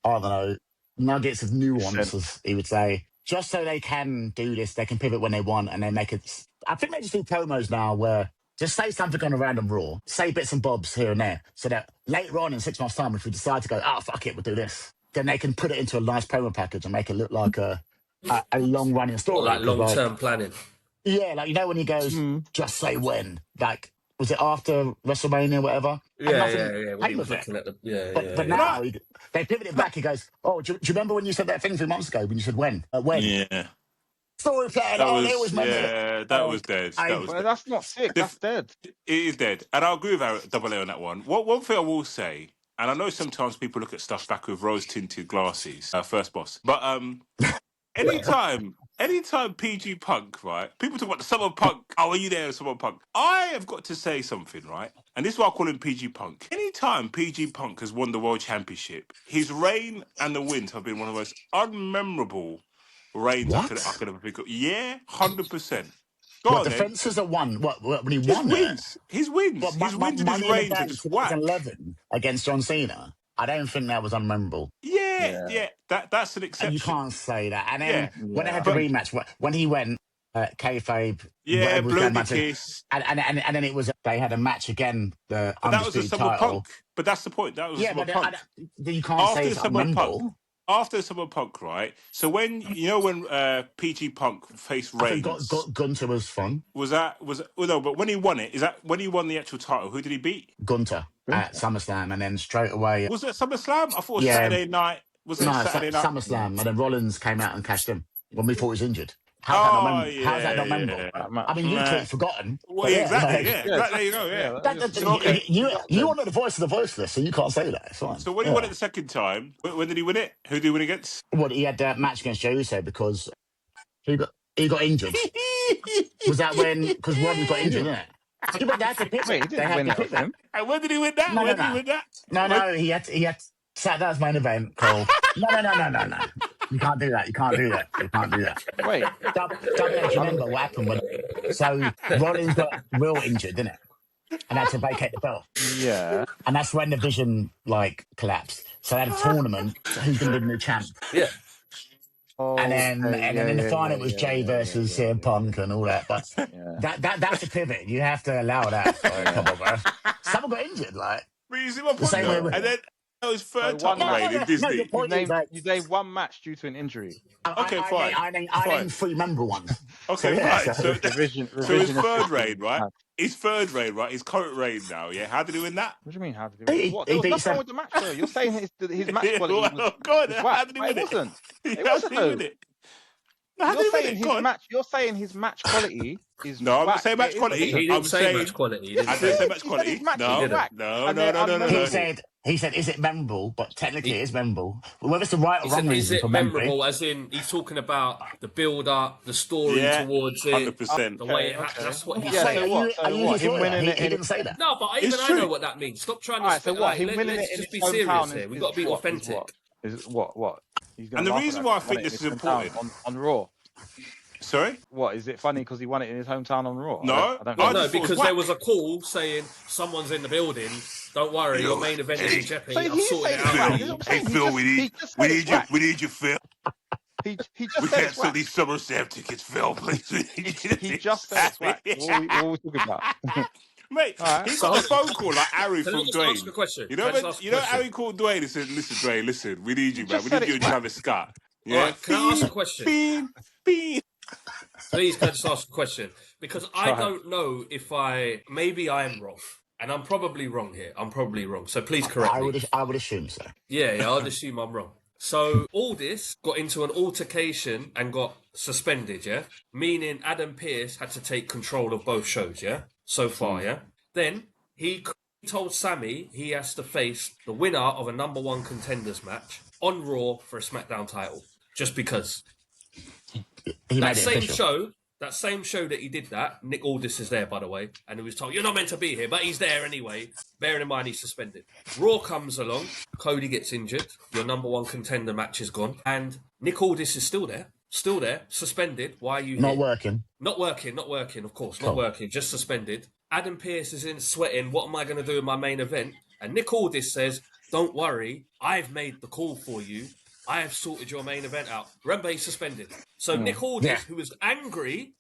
[SPEAKER 1] I don't know, nuggets of nuance, as he would say, just so they can do this. They can pivot when they want, and they make it. I think they just do promos now where just say something on a random Raw, say bits and bobs here and there, so that later on in 6 months' time, if we decide to go, fuck it, we'll do this, then they can put it into a nice promo package and make it look like a long-running story.
[SPEAKER 3] Like long-term planning.
[SPEAKER 1] Yeah, like, you know, when he goes, just say when. Like, was it after WrestleMania or whatever?
[SPEAKER 3] Yeah. When he was looking at the,
[SPEAKER 1] but now they pivot it back. He goes, oh, do you remember when you said that thing 3 months ago when you said when? When?
[SPEAKER 4] Yeah.
[SPEAKER 1] Story plan. They was
[SPEAKER 4] dead.
[SPEAKER 2] That's not sick. That's dead.
[SPEAKER 4] It is dead. And I'll agree with Double A on that one. One thing I will say, and I know sometimes people look at stuff back with rose-tinted glasses, first boss, but anytime PG Punk, right? People talk about the Summer Punk. Oh, are you there, Summer Punk? I have got to say something, right? And this is why I call him PG Punk. Anytime PG Punk has won the World Championship, his reign and the wins have been one of the most unmemorable reigns I could ever think of. Yeah, 100%.
[SPEAKER 1] What defenses are won? What when he won?
[SPEAKER 4] His wins. His wins and his reigns are just whack.
[SPEAKER 1] 2011 against John Cena. I don't think that was unmemorable.
[SPEAKER 4] Yeah. That's an exception.
[SPEAKER 1] And you can't say that. And then when they had the rematch, when he went kayfabe,
[SPEAKER 4] blew the kiss,
[SPEAKER 1] and then it was they had a match again. The
[SPEAKER 4] that was
[SPEAKER 1] undisputed
[SPEAKER 4] a Summer
[SPEAKER 1] title.
[SPEAKER 4] Punk. But that's the point. That was a Summer Punk.
[SPEAKER 1] You can't say it's unmemorable.
[SPEAKER 4] After Summer Punk, right? So when PG Punk faced Reigns,
[SPEAKER 1] Gunter was fun.
[SPEAKER 4] But when he won it, is that when he won the actual title? Who did he beat?
[SPEAKER 1] Gunter at SummerSlam, and then straight away.
[SPEAKER 4] Was it SummerSlam? I thought it was Saturday night. Was it Saturday night?
[SPEAKER 1] SummerSlam, and then Rollins came out and cashed him when we thought he was injured. How's that not memorable? I mean, you could have forgotten.
[SPEAKER 4] Well, exactly. There you go.
[SPEAKER 1] You are not the voice of the voiceless, so you can't say that. It's fine.
[SPEAKER 4] So when he won it the second time, when did he win it? Who did he win against?
[SPEAKER 1] Well, he had that match against Jey Uso because he got injured. Was that when? Because Rollins got injured, didn't it?
[SPEAKER 2] He didn't win that.
[SPEAKER 4] And when did he win that?
[SPEAKER 1] No, he had sat down as main event, Cole. No. You can't do that.
[SPEAKER 2] Wait.
[SPEAKER 1] Double H, remember what happened so Rollins got real injured, didn't it? And had to vacate the belt.
[SPEAKER 2] Yeah.
[SPEAKER 1] And that's when the division collapsed. So they had a tournament. Who's going to be the new champ?
[SPEAKER 3] Yeah.
[SPEAKER 1] And then in the final it was Jay versus CM Punk and all that. But that's a pivot. You have to allow that. Come on, bro. Someone got injured, like.
[SPEAKER 4] But you see my point, and then that was third time in Disney.
[SPEAKER 2] You named one match due to an injury.
[SPEAKER 1] Okay, fine. I named 3 memorable ones.
[SPEAKER 4] Okay, fine. So his third reign, right? His current reign now, yeah? How did he win that?
[SPEAKER 2] What do you mean, how did he win? There was nothing wrong with the match, though. You're saying his match quality was
[SPEAKER 4] God, how did he win
[SPEAKER 2] it? It wasn't, You're saying his match quality is
[SPEAKER 4] No, I'm not saying match quality.
[SPEAKER 3] He didn't say match quality.
[SPEAKER 4] I didn't say match quality.
[SPEAKER 1] No. He said, is it memorable? But technically it is memorable. Whether it's the right or wrong reason for memory.
[SPEAKER 3] Memorable as in he's talking about the build-up, the story towards it.
[SPEAKER 4] 100%.
[SPEAKER 3] The way that's what he's
[SPEAKER 1] So
[SPEAKER 3] saying.
[SPEAKER 1] He didn't say that.
[SPEAKER 3] No, but I know what that means. Stop trying to... let's just be serious here. We've got to be authentic.
[SPEAKER 2] What?
[SPEAKER 4] And the reason why I think this is important...
[SPEAKER 2] On Raw.
[SPEAKER 4] Sorry?
[SPEAKER 2] What, is it funny because he won it in his hometown on Raw?
[SPEAKER 3] No, because there was a call saying someo's in the building. Don't worry, your main event is in jeopardy. I'm sorting it out.
[SPEAKER 4] Hey, Phil, we need you, Phil.
[SPEAKER 2] We
[SPEAKER 4] can't sell these SummerSlam tickets, Phil, please.
[SPEAKER 2] He just said it's whack. What are we talking about?
[SPEAKER 4] Mate, he got a phone call like Harry from Dwayne.
[SPEAKER 3] Ask a question.
[SPEAKER 4] You know Harry called Dwayne and said, listen, Dwayne, listen, we need you, man. We need you and Travis Scott.
[SPEAKER 3] Yeah? Right, can I ask a question?
[SPEAKER 4] Beep.
[SPEAKER 3] Please, can I just ask a question? Because I don't know if maybe I am wrong. And I'm probably wrong here. So please correct me.
[SPEAKER 1] I would assume so.
[SPEAKER 3] Yeah, I'd assume I'm wrong. So Aldis got into an altercation and got suspended, yeah? Meaning Adam Pearce had to take control of both shows, yeah? So far, yeah? Then he told Sami he has to face the winner of a number one contenders match on Raw for a SmackDown title. Just because. That same show that he did that, Nick Aldis is there, by the way, and he was told, you're not meant to be here, but he's there anyway, bearing in mind he's suspended. Raw comes along, Cody gets injured, your number one contender match is gone, and Nick Aldis is still there, suspended. Why are you
[SPEAKER 1] not
[SPEAKER 3] here?
[SPEAKER 1] working?
[SPEAKER 3] Not working, of course, not working, just suspended. Adam Pearce is in sweating, what am I going to do in my main event? And Nick Aldis says, don't worry, I've made the call for you. I have sorted your main event out. Remember, he's suspended. So Nick Aldis, who was angry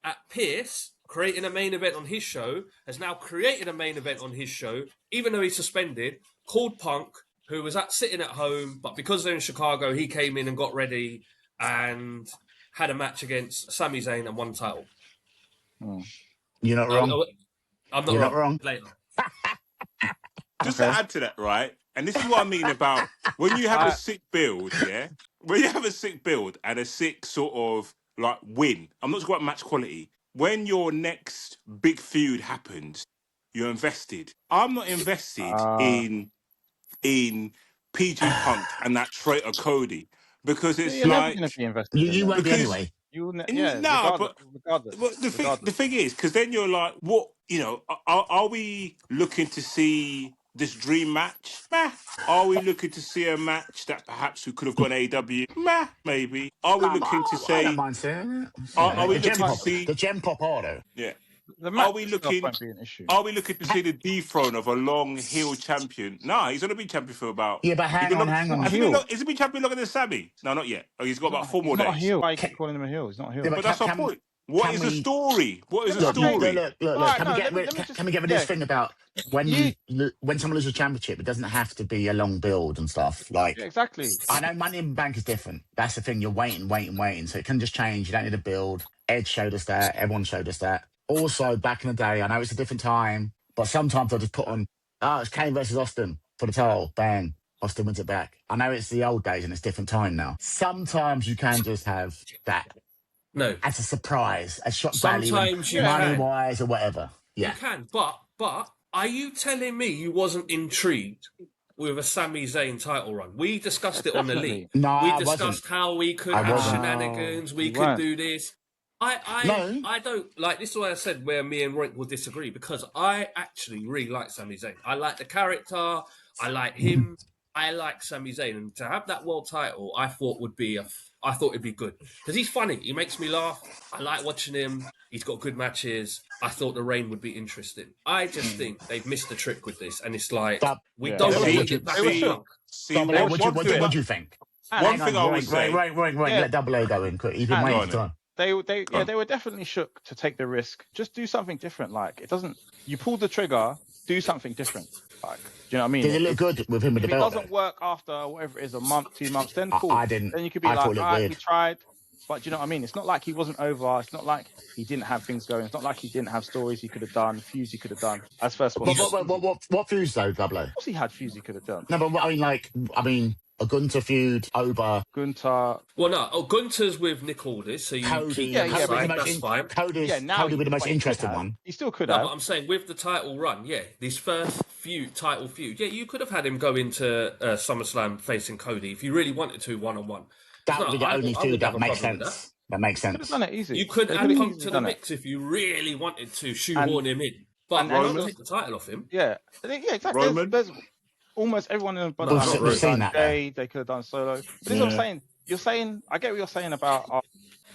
[SPEAKER 3] at Pearce creating a main event on his show, has now created a main event on his show, even though he's suspended, called Punk, who was sitting at home, but because they're in Chicago, he came in and got ready and had a match against Sami Zayn and won the title.
[SPEAKER 1] You're not wrong.
[SPEAKER 3] I'm not wrong. Later.
[SPEAKER 4] Just to add to that, right? And this is what I mean about when you have a sick build, yeah? When you have a sick build and a sick sort of like win, I'm not talking about match quality. When your next big feud happens, you're invested. I'm not invested in PG Punk and that traitor Cody because it's
[SPEAKER 2] you're
[SPEAKER 4] like
[SPEAKER 2] never be invested
[SPEAKER 1] you won't be anyway.
[SPEAKER 2] Regardless.
[SPEAKER 4] But the thing is, because then you're like, what? You know, are we looking to see this dream match? Meh. Are we looking to see a match that perhaps we could have gone AW? Meh, maybe. Are we looking to say?
[SPEAKER 1] I don't mind saying it.
[SPEAKER 4] Are we looking to see
[SPEAKER 1] the gem pop order?
[SPEAKER 4] Yeah.
[SPEAKER 2] The match
[SPEAKER 4] are we looking to see the dethrone of a long heel champion? Nah, he's only been champion for about.
[SPEAKER 1] Yeah, but hang on.
[SPEAKER 4] Has he been champion longer than Sammy? No, not yet. Oh, he's got about 4 more days.
[SPEAKER 2] Not a heel. Why you keep calling him a heel? He's not a heel.
[SPEAKER 4] Yeah, but that's our point. What is the story? What is the story?
[SPEAKER 1] Look. Can we get rid of this thing about when someone loses a championship, it doesn't have to be a long build and stuff. Like
[SPEAKER 2] exactly.
[SPEAKER 1] I know Money in the Bank is different. That's the thing. You're waiting. So it can just change. You don't need a build. Edge showed us that. Everyone showed us that. Also, back in the day, I know it's a different time, but sometimes I'll just put on, it's Kane versus Austin for the title. Bang. Austin wins it back. I know it's the old days and it's different time now. Sometimes you can just have that.
[SPEAKER 3] No.
[SPEAKER 1] As a surprise, a shock
[SPEAKER 3] value,
[SPEAKER 1] money-wise or whatever. Yeah.
[SPEAKER 3] You can, but are you telling me you wasn't intrigued with a Sami Zayn title run? We discussed it on the league.
[SPEAKER 1] No,
[SPEAKER 3] we discussed how we could have shenanigans, we could do this. I don't like this is why I said where me and Roink will disagree, because I actually really like Sami Zayn. I like the character, I like him, I like Sami Zayn, and to have that world title I thought it'd be good. Because he's funny, he makes me laugh, I like watching him, he's got good matches. I thought the reign would be interesting. I just think they've missed the trick with this, and it's like don't want to get back
[SPEAKER 1] What do you think?
[SPEAKER 4] One thing I would say,
[SPEAKER 1] let Double A go in quick. You've been waiting for time.
[SPEAKER 2] They were definitely shook to take the risk. Just do something different. Like it doesn't. You pulled the trigger. Do something different. Like, do you know what I mean?
[SPEAKER 1] Did it look good with him with the belt?
[SPEAKER 2] If it doesn't work after whatever it is, a month, 2 months, then cool.
[SPEAKER 1] I didn't.
[SPEAKER 2] Then you could be like, we tried. But do you know what I mean? It's not like he wasn't over. It's not like he didn't have things going. It's not like he didn't have stories he could have done, feuds he could have done. As first one.
[SPEAKER 1] What feuds though, Double A?
[SPEAKER 2] Of course he had feuds he could have done.
[SPEAKER 1] No, but I mean, a Gunter feud, Oba.
[SPEAKER 2] Gunter.
[SPEAKER 3] Well, no. Gunter's with Nick Aldis, so you
[SPEAKER 1] Cody.
[SPEAKER 3] that's fine.
[SPEAKER 1] Cody with the most interesting one.
[SPEAKER 2] He still could have.
[SPEAKER 3] But I'm saying with the title run, this first title feud, you could have had him go into SummerSlam facing Cody if you really wanted to, 1-on-1.
[SPEAKER 1] That would be the only feud that makes sense. That makes sense.
[SPEAKER 2] Could have done it easy.
[SPEAKER 3] You could add Punk to the mix if you really wanted to shoehorn him in, but not take the title off him.
[SPEAKER 2] Yeah, exactly.
[SPEAKER 4] Roman.
[SPEAKER 2] There's almost everyone in
[SPEAKER 1] the we've seen that.
[SPEAKER 2] They could have done solo. But this is what I'm saying. You're saying, I get what you're saying about,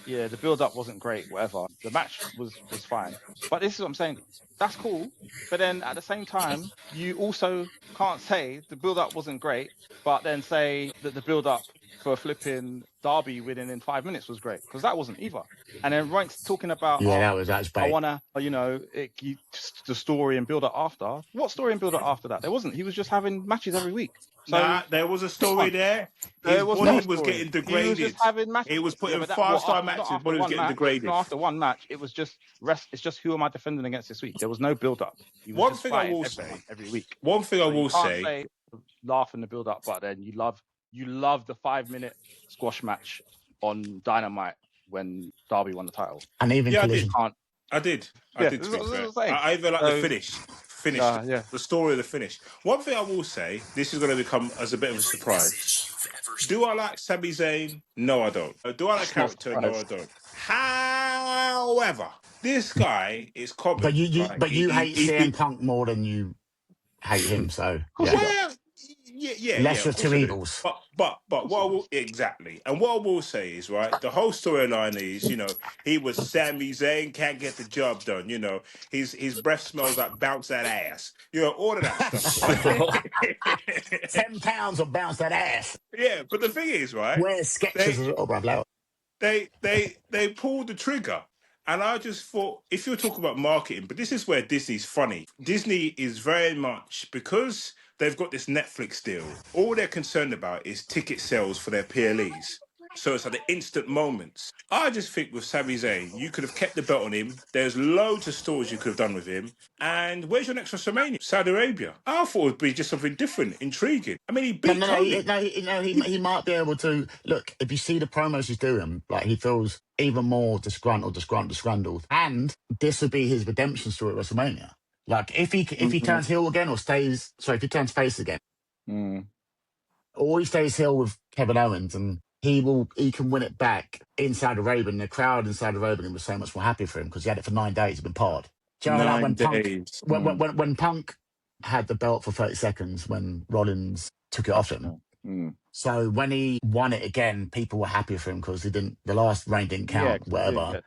[SPEAKER 2] the build-up wasn't great, whatever. The match was fine. But this is what I'm saying. That's cool. But then at the same time, you also can't say the build-up wasn't great, but then say that the build-up for flipping Derby winning in 5 minutes was great, because that wasn't either. And then Roink's talking about,
[SPEAKER 1] that's great.
[SPEAKER 2] I want to, the story and build up after. What story and build up after that? There wasn't. He was just having matches every week. So
[SPEAKER 4] there was a story there.
[SPEAKER 2] His body
[SPEAKER 4] was getting degraded.
[SPEAKER 2] He was just having matches.
[SPEAKER 4] He was putting 5-star matches. His body was getting degraded.
[SPEAKER 2] Not after one match, it was just rest. It's just who am I defending against this week? There was no build up.
[SPEAKER 4] One thing I will say
[SPEAKER 2] every week.
[SPEAKER 4] One thing I will say.
[SPEAKER 2] Laugh in the build up, but then you love you love the 5-minute squash match on Dynamite when Darby won the title.
[SPEAKER 1] And even Collision.
[SPEAKER 4] I did. To be fair. I even like the finish. The story of the finish. One thing I will say, this is going to become as a bit of a surprise. Do I like Sami Zayn? No, I don't. Do I like character? No, I don't. However, this guy is common.
[SPEAKER 1] But you hate CM Punk more than you hate him, so
[SPEAKER 4] yeah.
[SPEAKER 1] Lesser of two evils.
[SPEAKER 4] But what I will, exactly. And what I will say is, right, the whole storyline is, he was Sami Zayn, can't get the job done, his breath smells like bounce that ass. All of that stuff. Right?
[SPEAKER 1] 10 pounds will bounce that ass.
[SPEAKER 4] Yeah, but the thing is, right?
[SPEAKER 1] Where's sketches as well, bro?
[SPEAKER 4] They pulled the trigger. And I just thought, if you're talking about marketing, but this is where Disney's funny. Disney is very much, because they've got this Netflix deal, all they're concerned about is ticket sales for their PLEs. So it's like the instant moments. I just think with Sami Zayn, you could have kept the belt on him. There's loads of stories you could have done with him. And where's your next WrestleMania? Saudi Arabia. I thought it would be just something different, intriguing. I mean, he beat Cody.
[SPEAKER 1] He might be able to. Look, if you see the promos he's doing, like he feels even more disgruntled. And this would be his redemption story at WrestleMania. Like if he turns heel again if he turns face again, or he stays heel with Kevin Owens, and he can win it back in Saudi Arabia, and the crowd in Saudi Arabia was so much more happy for him because he had it for 9 days. He'd been parred. Do you know when Punk had the belt for 30 seconds when Rollins took it off him? So when he won it again, people were happy for him because the last reign didn't count, whatever.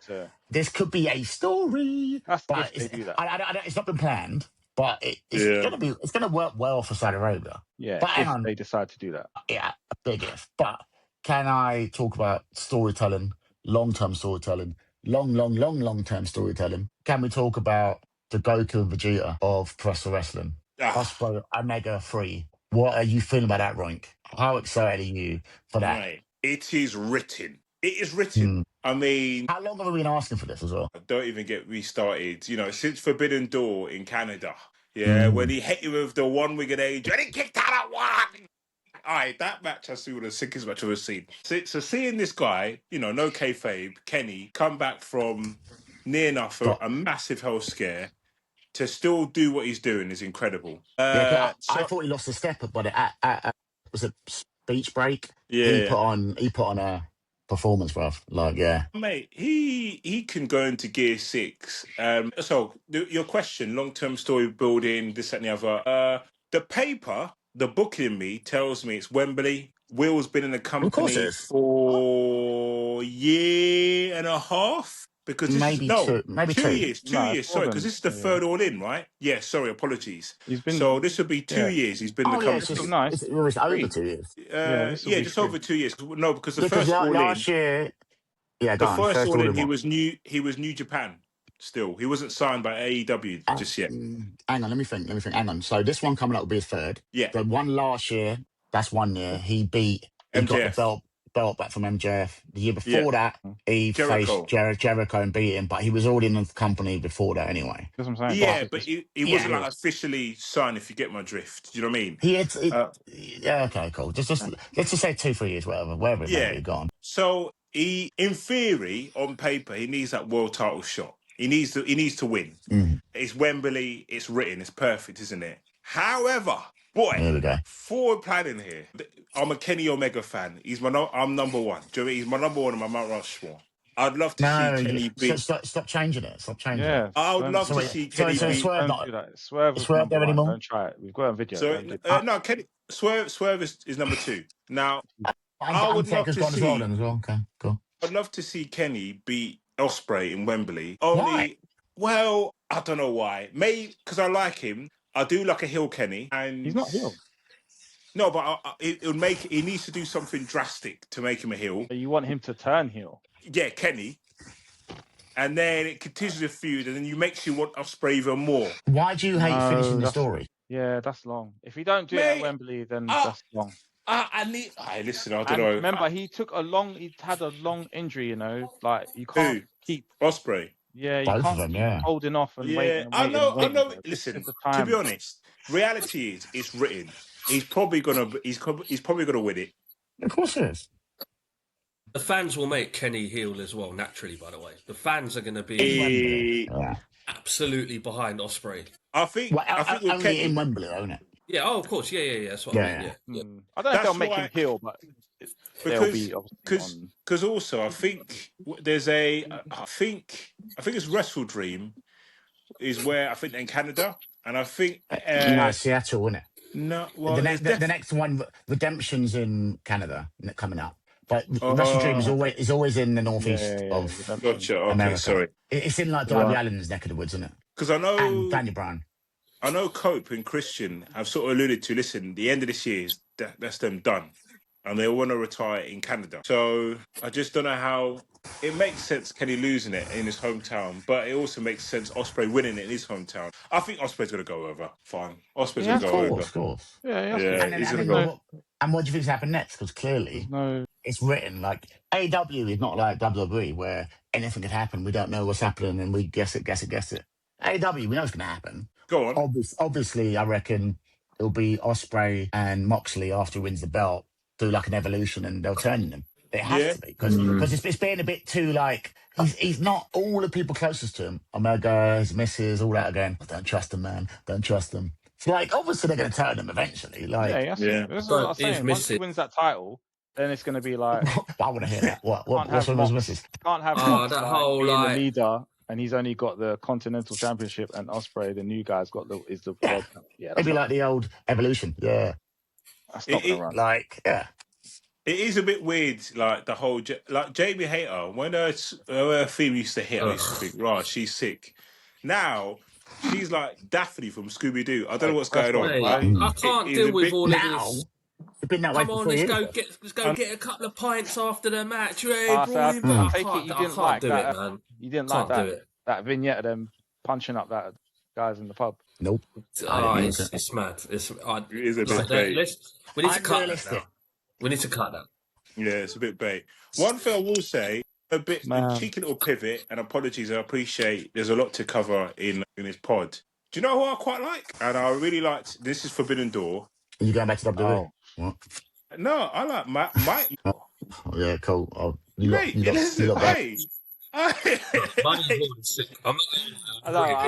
[SPEAKER 1] This could be a story. But it's not been planned, but it's gonna work well for Saudi Arabia.
[SPEAKER 2] Yeah,
[SPEAKER 1] but
[SPEAKER 2] if they decide to do that.
[SPEAKER 1] Yeah, a big if. But can I talk about storytelling, long-term storytelling, long-term storytelling? Can we talk about the Goku and Vegeta of professional wrestling? Ospreay Omega 3. What are you feeling about that, Roink? How excited are you for that?
[SPEAKER 4] Right. It is written. It is written. I mean...
[SPEAKER 1] How long have we been asking for this as well?
[SPEAKER 4] Don't even get restarted. Since Forbidden Door in Canada. Yeah, when he hit you with the 1 wing age, and he kicked out at one! Alright, that match I see was the sickest match I've ever seen. So seeing this guy, no kayfabe, Kenny, come back from near enough a massive health scare to still do what he's doing is incredible.
[SPEAKER 1] I thought he lost a step, but was it speech break?
[SPEAKER 4] Yeah,
[SPEAKER 1] he put on a performance, bruv.
[SPEAKER 4] Mate, he can go into gear 6. So your question, long-term story building, this and the other. The paper, the book in me tells me it's Wembley. Will's been in the company for a year and a half. Because
[SPEAKER 1] maybe 2
[SPEAKER 4] years. 2 years. Sorry, because this is the third All In, right? Yeah. Sorry, apologies. So this would be 2 years. He's been in the company.
[SPEAKER 1] It's nice. It was over 2 years.
[SPEAKER 4] Just over 2 years. No, because the first
[SPEAKER 1] All In last year. Yeah,
[SPEAKER 4] the first All In, he was New Japan. Still, he wasn't signed by AEW just yet.
[SPEAKER 1] Hang on, let me think. Hang on. So this one coming up will be his third.
[SPEAKER 4] Yeah.
[SPEAKER 1] The one last year, that's 1 year. He got the belt back from MJF. The year before that, he faced Jericho and beat him, but he was already in the company before that anyway.
[SPEAKER 2] That's what I'm saying.
[SPEAKER 4] Yeah, but he wasn't officially signed, if you get my drift. Do you know what I mean?
[SPEAKER 1] Okay, cool. Just let's just say 2-3 years, wherever it may be gone.
[SPEAKER 4] So he, in theory, on paper, he needs that world title shot. He needs to win. It's Wembley. It's written. It's perfect, isn't it? However, boy,
[SPEAKER 1] here we go.
[SPEAKER 4] Forward planning here. I'm a Kenny Omega fan. I'm number one. Do you know what I mean? He's my number one on my Mount Rushmore. I'd love to see Kenny beat.
[SPEAKER 1] Stop changing it.
[SPEAKER 4] Yeah, I would love to see Kenny beat.
[SPEAKER 2] Swerve
[SPEAKER 1] there anymore.
[SPEAKER 2] Don't try it. We've got a video.
[SPEAKER 4] So Kenny Swerve is number 2. Now I would love to see.
[SPEAKER 1] Okay, cool.
[SPEAKER 4] I'd love to see Kenny beat Ospreay in Wembley.
[SPEAKER 1] Why?
[SPEAKER 4] Well, I don't know why. Maybe because I like him. I do like a heel Kenny, and
[SPEAKER 2] he's not heel.
[SPEAKER 4] No, but he needs to do something drastic to make him a heel.
[SPEAKER 2] You want him to turn heel?
[SPEAKER 4] Yeah, Kenny. And then it continues the feud, and then you makes you want Ospreay even more.
[SPEAKER 1] Why do you hate finishing the story?
[SPEAKER 2] Yeah, that's long. If you don't do it at Wembley, then that's long.
[SPEAKER 4] Listen, I don't know.
[SPEAKER 2] Remember, he had a long injury, like you can't keep
[SPEAKER 4] Ospreay.
[SPEAKER 2] Yeah, you can't keep holding off and waiting.
[SPEAKER 4] I know. Listen, to be honest, reality is it's written. He's probably gonna win it.
[SPEAKER 1] Of course it is.
[SPEAKER 3] The fans will make Kenny heel as well, naturally, by the way. The fans are going to be absolutely behind Ospreay.
[SPEAKER 4] I think with
[SPEAKER 1] only
[SPEAKER 4] Kenny,
[SPEAKER 1] in Wembley, won't it?
[SPEAKER 3] Yeah, oh, of course. Yeah. That's what I mean. Yeah.
[SPEAKER 2] I don't know if they'll make him heel, but they'll be obviously
[SPEAKER 4] because also I think there's I think it's Wrestle Dream is where I think they're in Canada, and I think
[SPEAKER 1] Seattle, isn't it?
[SPEAKER 4] No, well,
[SPEAKER 1] the next one, Redemption's in Canada coming up. But Wrestle Dream is always in the northeast of
[SPEAKER 4] Gotcha.
[SPEAKER 1] America.
[SPEAKER 4] Okay, sorry.
[SPEAKER 1] It's in like Darby Allin's neck of the woods, isn't it?
[SPEAKER 4] Because I know
[SPEAKER 1] and Daniel Bryan.
[SPEAKER 4] I know Cope and Christian have sort of alluded to, listen, the end of this year, that's them done. And they want to retire in Canada. So I just don't know how... It makes sense Kenny losing it in his hometown, but it also makes sense Ospreay winning it in his hometown. I think Ospreay's going to go over. Fine. Ospreay's going to go over.
[SPEAKER 1] Of course.
[SPEAKER 2] Yeah,
[SPEAKER 1] he's going to go. And what do you think's happened next? Because clearly it's written like AEW is not like WWE where anything could happen. We don't know what's happening and we guess it. AEW, we know it's going to happen.
[SPEAKER 4] Go on.
[SPEAKER 1] Obviously, I reckon it'll be Ospreay and Moxley after he wins the belt, do like an evolution and they'll turn him. It has to be because it's being a bit too like he's not all the people closest to him. Omega, his missus, all that again. Don't trust him, man. Don't trust him. It's like obviously they're going to turn him eventually. Like
[SPEAKER 2] that's what I was saying. Once he wins that title, then it's going to be like
[SPEAKER 1] I want to hear that. What's on his missus?
[SPEAKER 2] Can't have Mox, that whole being the leader. And he's only got the Continental Championship, and Ospreay, the new guy's got the world. Yeah,
[SPEAKER 1] maybe like the old Evolution. Yeah,
[SPEAKER 2] that's not gonna run.
[SPEAKER 4] It is a bit weird, like the whole like Jamie Hayter when her theme used to hit. I used to think, right, she's sick. Now she's like Daphne from Scooby Doo. I don't know what's going on.
[SPEAKER 3] I can't deal with all of this.
[SPEAKER 1] Been that way
[SPEAKER 3] Come on, let's go get a couple of pints after the match.
[SPEAKER 2] I take it you didn't like that.
[SPEAKER 3] Man.
[SPEAKER 2] You didn't like that vignette of them punching up that guys in the pub.
[SPEAKER 1] Nope.
[SPEAKER 3] It's mad. It is a bit bait. We need to cut that now. We need to cut that.
[SPEAKER 4] Yeah, it's a bit bait. One thing I will say, a cheeky little pivot, and apologies, I appreciate there's a lot to cover in this pod. Do you know who I quite like? And I really liked, this is Forbidden Door.
[SPEAKER 1] Are you going back to WWE? What?
[SPEAKER 4] No, I like Mike.
[SPEAKER 1] Yeah, cool.
[SPEAKER 2] I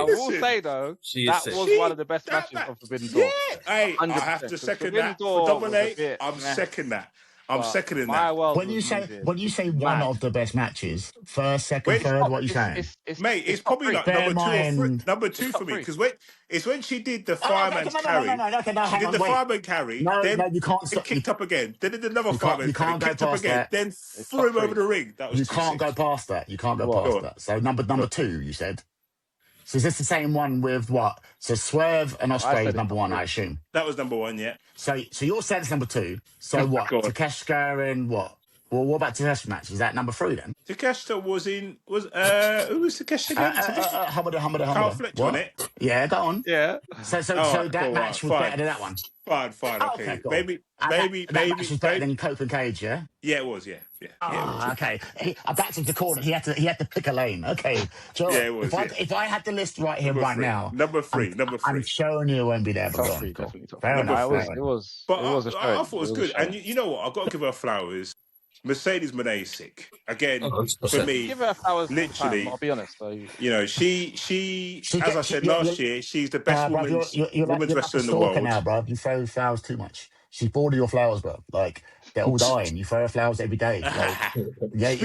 [SPEAKER 2] will say though, that was one of the best matches of Forbidden Door.
[SPEAKER 4] Hey, I have to second that. For Double A, I'm second that. I'm seconding that.
[SPEAKER 1] When you say one of the best matches, first, second, third, what are you saying?
[SPEAKER 4] Mate, it's probably like number two for me because it's when she did the fireman's carry. She did the fireman carry. Then you can't kicked up again. Then did another fireman carry. Kicked up again. Then threw him over the ring.
[SPEAKER 1] You can't go past that. You can't go past that. So number two, you said. So is this the same one with what? So Swerve and Ospreay is number one, I assume.
[SPEAKER 4] That was number one, yeah.
[SPEAKER 1] So you're saying it's number two. So what? Takeshita and what? Well, what about Takeshita's match? Is that number three then?
[SPEAKER 4] Takeshita who was Takeshita again?
[SPEAKER 1] Hummer.
[SPEAKER 4] Carl Fletcher on it.
[SPEAKER 1] Yeah, go on.
[SPEAKER 2] Yeah.
[SPEAKER 1] So that match was better than that one.
[SPEAKER 4] Fine. Okay.
[SPEAKER 1] Cool.
[SPEAKER 4] Maybe.
[SPEAKER 1] That match was better than Cope and Cage, yeah.
[SPEAKER 4] Yeah, it was. Yeah.
[SPEAKER 1] Okay. I backed him to corner. He had to pick a lane. Okay. So
[SPEAKER 4] yeah, it was.
[SPEAKER 1] If I had the list right here now,
[SPEAKER 4] number three.
[SPEAKER 1] I'm showing you it won't be there. But
[SPEAKER 2] top three, definitely top
[SPEAKER 1] fair enough.
[SPEAKER 2] It was.
[SPEAKER 4] But
[SPEAKER 2] it was a show.
[SPEAKER 4] I thought it was good. And you know what? I've got to give her flowers. Mercedes Moné sick again for me.
[SPEAKER 2] Give her flowers.
[SPEAKER 4] Literally,
[SPEAKER 2] I'll be honest. So,
[SPEAKER 4] she as I said last year, she's the best women's wrestler in the world.
[SPEAKER 1] Now, bro, you throw flowers too much. She's bored of your flowers, bro. Like they're all dying. You throw her flowers every day. Like,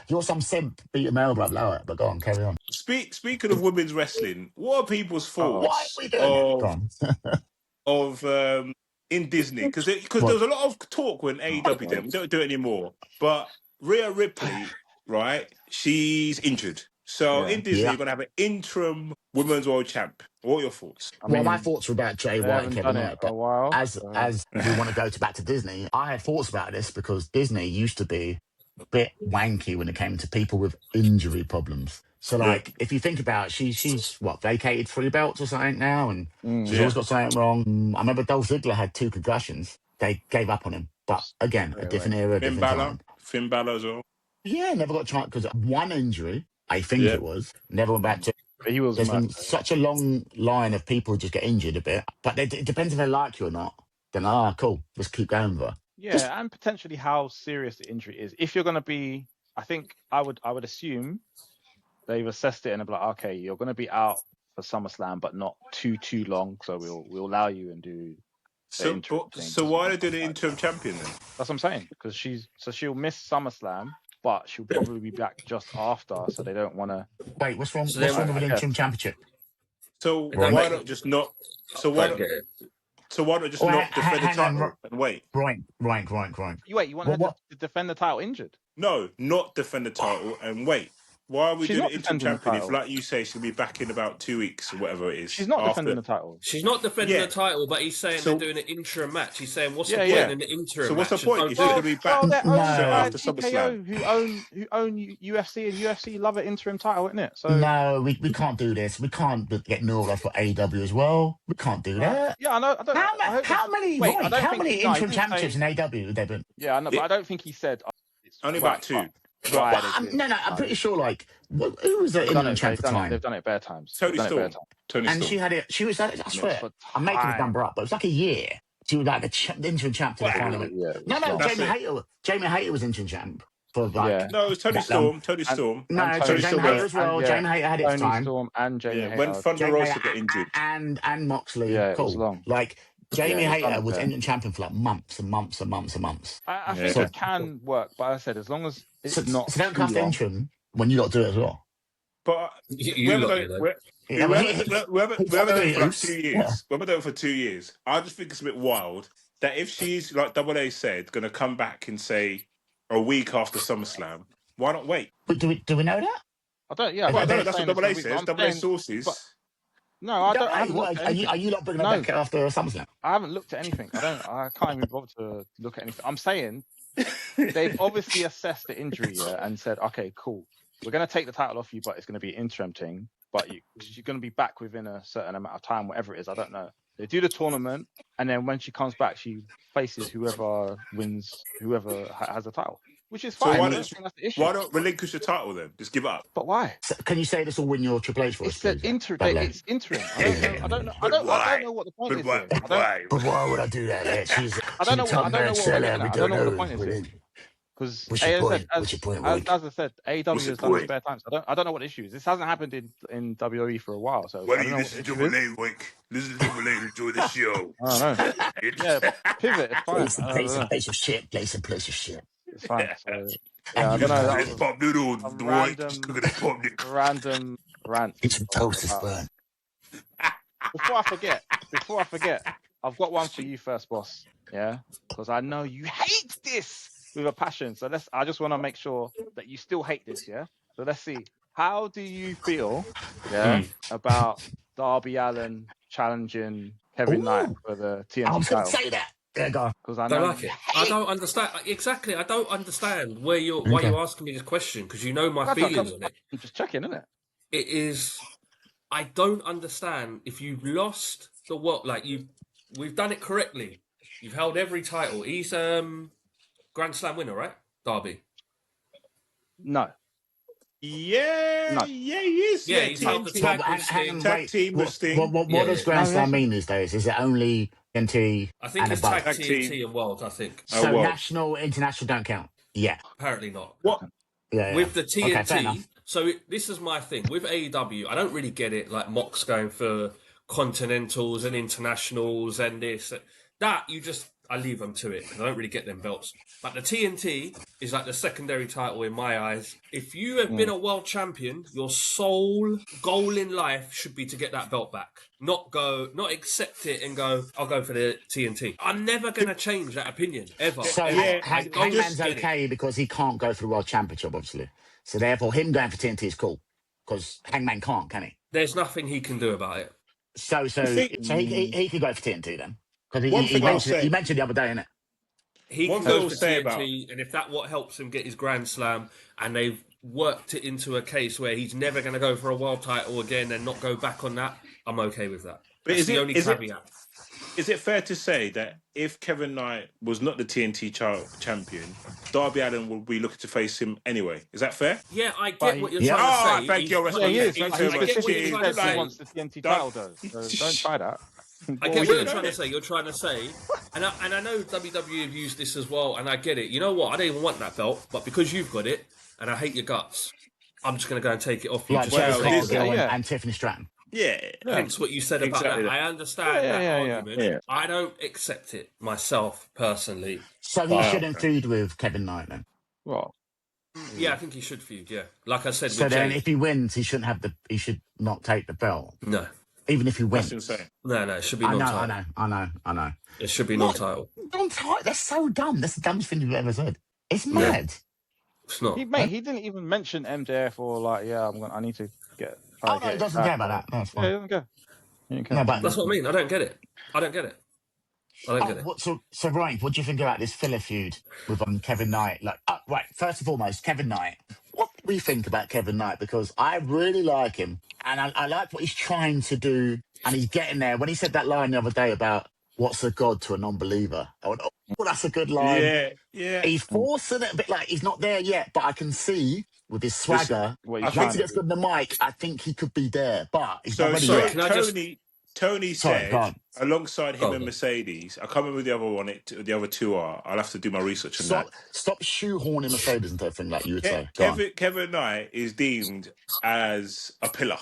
[SPEAKER 1] you're some simp, beat a male, bro. Blow it. But go on, carry on.
[SPEAKER 4] Speaking of women's wrestling, what are people's thoughts of in Disney, because there was a lot of talk when AEW did. We don't do it anymore. But Rhea Ripley, right? She's injured. So in Disney, you're going to have an interim women's world champ. What are your thoughts?
[SPEAKER 1] My thoughts were about Jay White and Kevin Nash. But as we want to go back to Disney, I had thoughts about this because Disney used to be a bit wanky when it came to people with injury problems. So, if you think about it, she's vacated 3 belts or something now, and she's always got something wrong. I remember Dolph Ziggler had 2 concussions. They gave up on him. But, again, a different era, different time.
[SPEAKER 4] Finn Balor as well.
[SPEAKER 1] Yeah, never got a chance, because one injury, I think it was, never went back to... There's been such a long line of people who just get injured a bit. But it depends if they like you or not. Then, cool, let's keep going with her.
[SPEAKER 2] Yeah, and potentially how serious the injury is. If you're going to be, I think I would assume they've assessed it and be like, okay, you're going to be out for SummerSlam, but not too long. So we'll allow you and do.
[SPEAKER 4] So why they do the interim champion then?
[SPEAKER 2] That's what I'm saying, because she'll miss SummerSlam, but she'll probably be back just after. So they don't want to.
[SPEAKER 1] Wait, what's wrong? What's wrong with the interim championship?
[SPEAKER 4] So why not just not? So why not? So why not just not defend the title and wait?
[SPEAKER 1] Right.
[SPEAKER 2] You want her to defend the title injured?
[SPEAKER 4] No, not defend the title and wait. Why are we doing the interim champion if, like you say, she'll be back in about 2 weeks or whatever it is?
[SPEAKER 2] She's not defending the title.
[SPEAKER 3] She's not defending the title, but he's saying they're doing an interim match. He's saying, what's the point in the interim match?
[SPEAKER 4] So what's the point? She's going to be back after SummerSlam.
[SPEAKER 2] Who own UFC, and UFC love an interim title, isn't it? So
[SPEAKER 1] no, we can't do this. We can't get Noodle for AEW as well. We can't do that.
[SPEAKER 2] Yeah, I know.
[SPEAKER 1] How many interim championships in AEW have there been?
[SPEAKER 2] Yeah, I know, but I don't think he said
[SPEAKER 4] only about 2.
[SPEAKER 1] No, I'm pretty sure. Like, who was the interim champ at the time?
[SPEAKER 2] They've done it bare times.
[SPEAKER 4] Tony Storm.
[SPEAKER 1] And she had it. She was. I swear, I'm making the number up, but it was like a year. She was like the interim champ to the final. No, Jamie Hayter was interim champ for like.
[SPEAKER 4] No, it was Tony Storm. Tony Storm.
[SPEAKER 1] No, Jamie Hayter as well. Jamie Hayter had it at the time.
[SPEAKER 2] Tony Storm and Jamie Hayter.
[SPEAKER 4] When Thunder Rosa got injured.
[SPEAKER 1] And Moxley.
[SPEAKER 2] Yeah,
[SPEAKER 1] cool.
[SPEAKER 2] It was long.
[SPEAKER 1] Like. Jamie Hayter was interim champion for like months and months.
[SPEAKER 2] I think it can work, but I said as long as it's not.
[SPEAKER 1] So don't cast interim when you lot do it as well.
[SPEAKER 4] But whoever done it for like 2 years, whoever done it for 2 years, I just think it's a bit wild that if she's like Double A said, going to come back and say a week after SummerSlam, why not wait?
[SPEAKER 1] But do we know that?
[SPEAKER 2] I don't. Yeah,
[SPEAKER 4] I don't know. That's what Double A says. Double A sources.
[SPEAKER 2] No, I don't.
[SPEAKER 1] Are you not bringing it back after SummerSlam?
[SPEAKER 2] I haven't looked at anything. I can't even bother to look at anything. I'm saying they've obviously assessed the injury and said, okay, cool. We're going to take the title off you, but it's going to be an interim thing. But you're going to be back within a certain amount of time, whatever it is. I don't know. They do the tournament, and then when she comes back, she faces whoever wins, whoever has the title. Which is fine.
[SPEAKER 4] So why not relinquish the title then? Just give it up.
[SPEAKER 2] But why?
[SPEAKER 1] So can you say this will win your Triple H for us?
[SPEAKER 2] It's interim. It's interim. I don't know what the point is.
[SPEAKER 1] But why would I do that?
[SPEAKER 2] I don't know what the point is. Because as I said, AEW has done it bare times. I don't know what the issue is. This hasn't happened in WWE for a while. So
[SPEAKER 4] why do you listen to Malay, Wink? Listen to Malay enjoy the show.
[SPEAKER 2] I don't know. Yeah, pivot. It's fine.
[SPEAKER 1] Play some shit. Play some shit.
[SPEAKER 2] It's fine. So, yeah, I don't know. That was
[SPEAKER 4] pop noodle.
[SPEAKER 2] Random rant.
[SPEAKER 1] It's some toast is burn.
[SPEAKER 2] Before I forget, I've got one for you first, boss. Yeah, because I know you hate this with a passion. So I just want to make sure that you still hate this. Yeah. So let's see. How do you feel? Yeah. About Darby Allin challenging Kevin Knight for the TNT title?
[SPEAKER 1] I was going to say that. Yeah, go.
[SPEAKER 3] Because I don't like it. I don't understand. Exactly. I don't understand why you're asking me this question, because you know my feelings on it.
[SPEAKER 2] I'm just checking, isn't it?
[SPEAKER 3] It is. I don't understand if you've lost the what. Like we've done it correctly. You've held every title. He's Grand Slam winner, right? Darby.
[SPEAKER 2] No.
[SPEAKER 4] Yeah, he is.
[SPEAKER 3] Yeah, he's held the tag
[SPEAKER 4] team with Sting.
[SPEAKER 1] What does Grand Slam mean these days? Is it only TNT?
[SPEAKER 3] I think it's tag TNT and World. I think
[SPEAKER 1] so. National, international don't count. Yeah,
[SPEAKER 3] apparently not.
[SPEAKER 4] What?
[SPEAKER 1] Yeah.
[SPEAKER 3] With the TNT. Okay, so this is my thing with AEW. I don't really get it. Like Mox going for continentals and internationals and this that I leave them to it because I don't really get them belts. But the TNT is like the secondary title in my eyes. If you have been a world champion, your sole goal in life should be to get that belt back. Not accept it and go, I'll go for the TNT. I'm never going to change that opinion, ever.
[SPEAKER 1] So Hangman's okay because he can't go for the world championship, obviously. So therefore, him going for TNT is cool because Hangman can't, can he?
[SPEAKER 3] There's nothing he can do about it.
[SPEAKER 1] So he could go for TNT then. Because he mentioned the other day, innit?
[SPEAKER 3] He can go for TNT, and if that's what helps him get his Grand Slam, and they've worked it into a case where he's never going to go for a world title again and not go back on that, I'm okay with that. But that's the only caveat.
[SPEAKER 4] Is it fair to say that if Kevin Knight was not the TNT champion, Darby Allin would be looking to face him anyway? Is that fair?
[SPEAKER 3] Yeah, I get what you're trying to say.
[SPEAKER 4] Thank you.
[SPEAKER 2] He wants the TNT title, though. So don't try that.
[SPEAKER 3] I get what you're trying to say. You're trying to say, and I know WWE have used this as well, and I get it. You know what? I don't even want that belt, but because you've got it, and I hate your guts, I'm just going to go and take it off you.
[SPEAKER 1] Like and Tiffany Stratton.
[SPEAKER 3] Yeah. Hence what you said about that. I understand that argument. Yeah. I don't accept it myself personally.
[SPEAKER 1] So he shouldn't feud with Kevin Knight then.
[SPEAKER 2] Well,
[SPEAKER 3] yeah, I think he should feud. Yeah, like I said.
[SPEAKER 1] So then, if he wins, he shouldn't have he should not take the belt.
[SPEAKER 3] No.
[SPEAKER 1] Even if he wins.
[SPEAKER 3] That's insane. No, it should be non-title.
[SPEAKER 1] I know.
[SPEAKER 3] It should be non-title.
[SPEAKER 1] Non-title? That's so dumb. That's the dumbest thing you've ever said. It's mad.
[SPEAKER 3] Yeah. It's not.
[SPEAKER 2] He didn't even mention MJF or like, I need to get.
[SPEAKER 1] Oh, no, he doesn't care about that. No, it's fine.
[SPEAKER 2] Yeah, he doesn't care.
[SPEAKER 1] No, but
[SPEAKER 3] that's what I mean. I don't get it.
[SPEAKER 1] So Ryan, what do you think about this filler feud with Kevin Knight? Like, right, first and foremost, Kevin Knight. What do we think about Kevin Knight? Because I really like him, and I like what he's trying to do, and he's getting there. When he said that line the other day about what's a god to a non-believer, I went, oh, that's a good line.
[SPEAKER 4] Yeah.
[SPEAKER 1] He's forcing it a bit, like he's not there yet, but I can see with his swagger, once he gets good in the mic, I think he could be there. But he's not ready yet.
[SPEAKER 4] Tony said, alongside him and Mercedes, I can't remember the other one. The other two are. I'll have to do my research on that.
[SPEAKER 1] Stop shoehorning Mercedes into everything like you would say.
[SPEAKER 4] Kevin Knight is deemed as a pillar,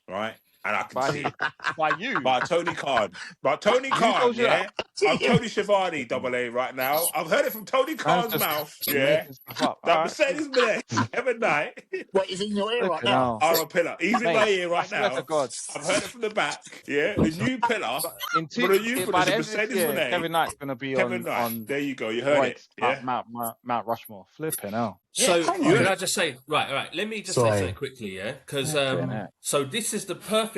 [SPEAKER 4] right? And I can see
[SPEAKER 2] by you,
[SPEAKER 4] by Tony Khan, yeah. I'm Tony Schiavone, AA right now. I've heard it from Tony Khan's mouth, yeah. That Mercedes Benz, Kevin Knight.
[SPEAKER 1] What is in your ear right now?
[SPEAKER 4] Are a pillar. He's in my ear right now. I've heard it from the back, yeah. The new pillar. The new pillar is Mercedes Benz.
[SPEAKER 2] Kevin Knight's gonna be on.
[SPEAKER 4] There you go. You heard it. Yeah.
[SPEAKER 2] Mount Rushmore. Flipping hell.
[SPEAKER 3] So can I just say, right? Let me just say something quickly, yeah, because so this is the perfect.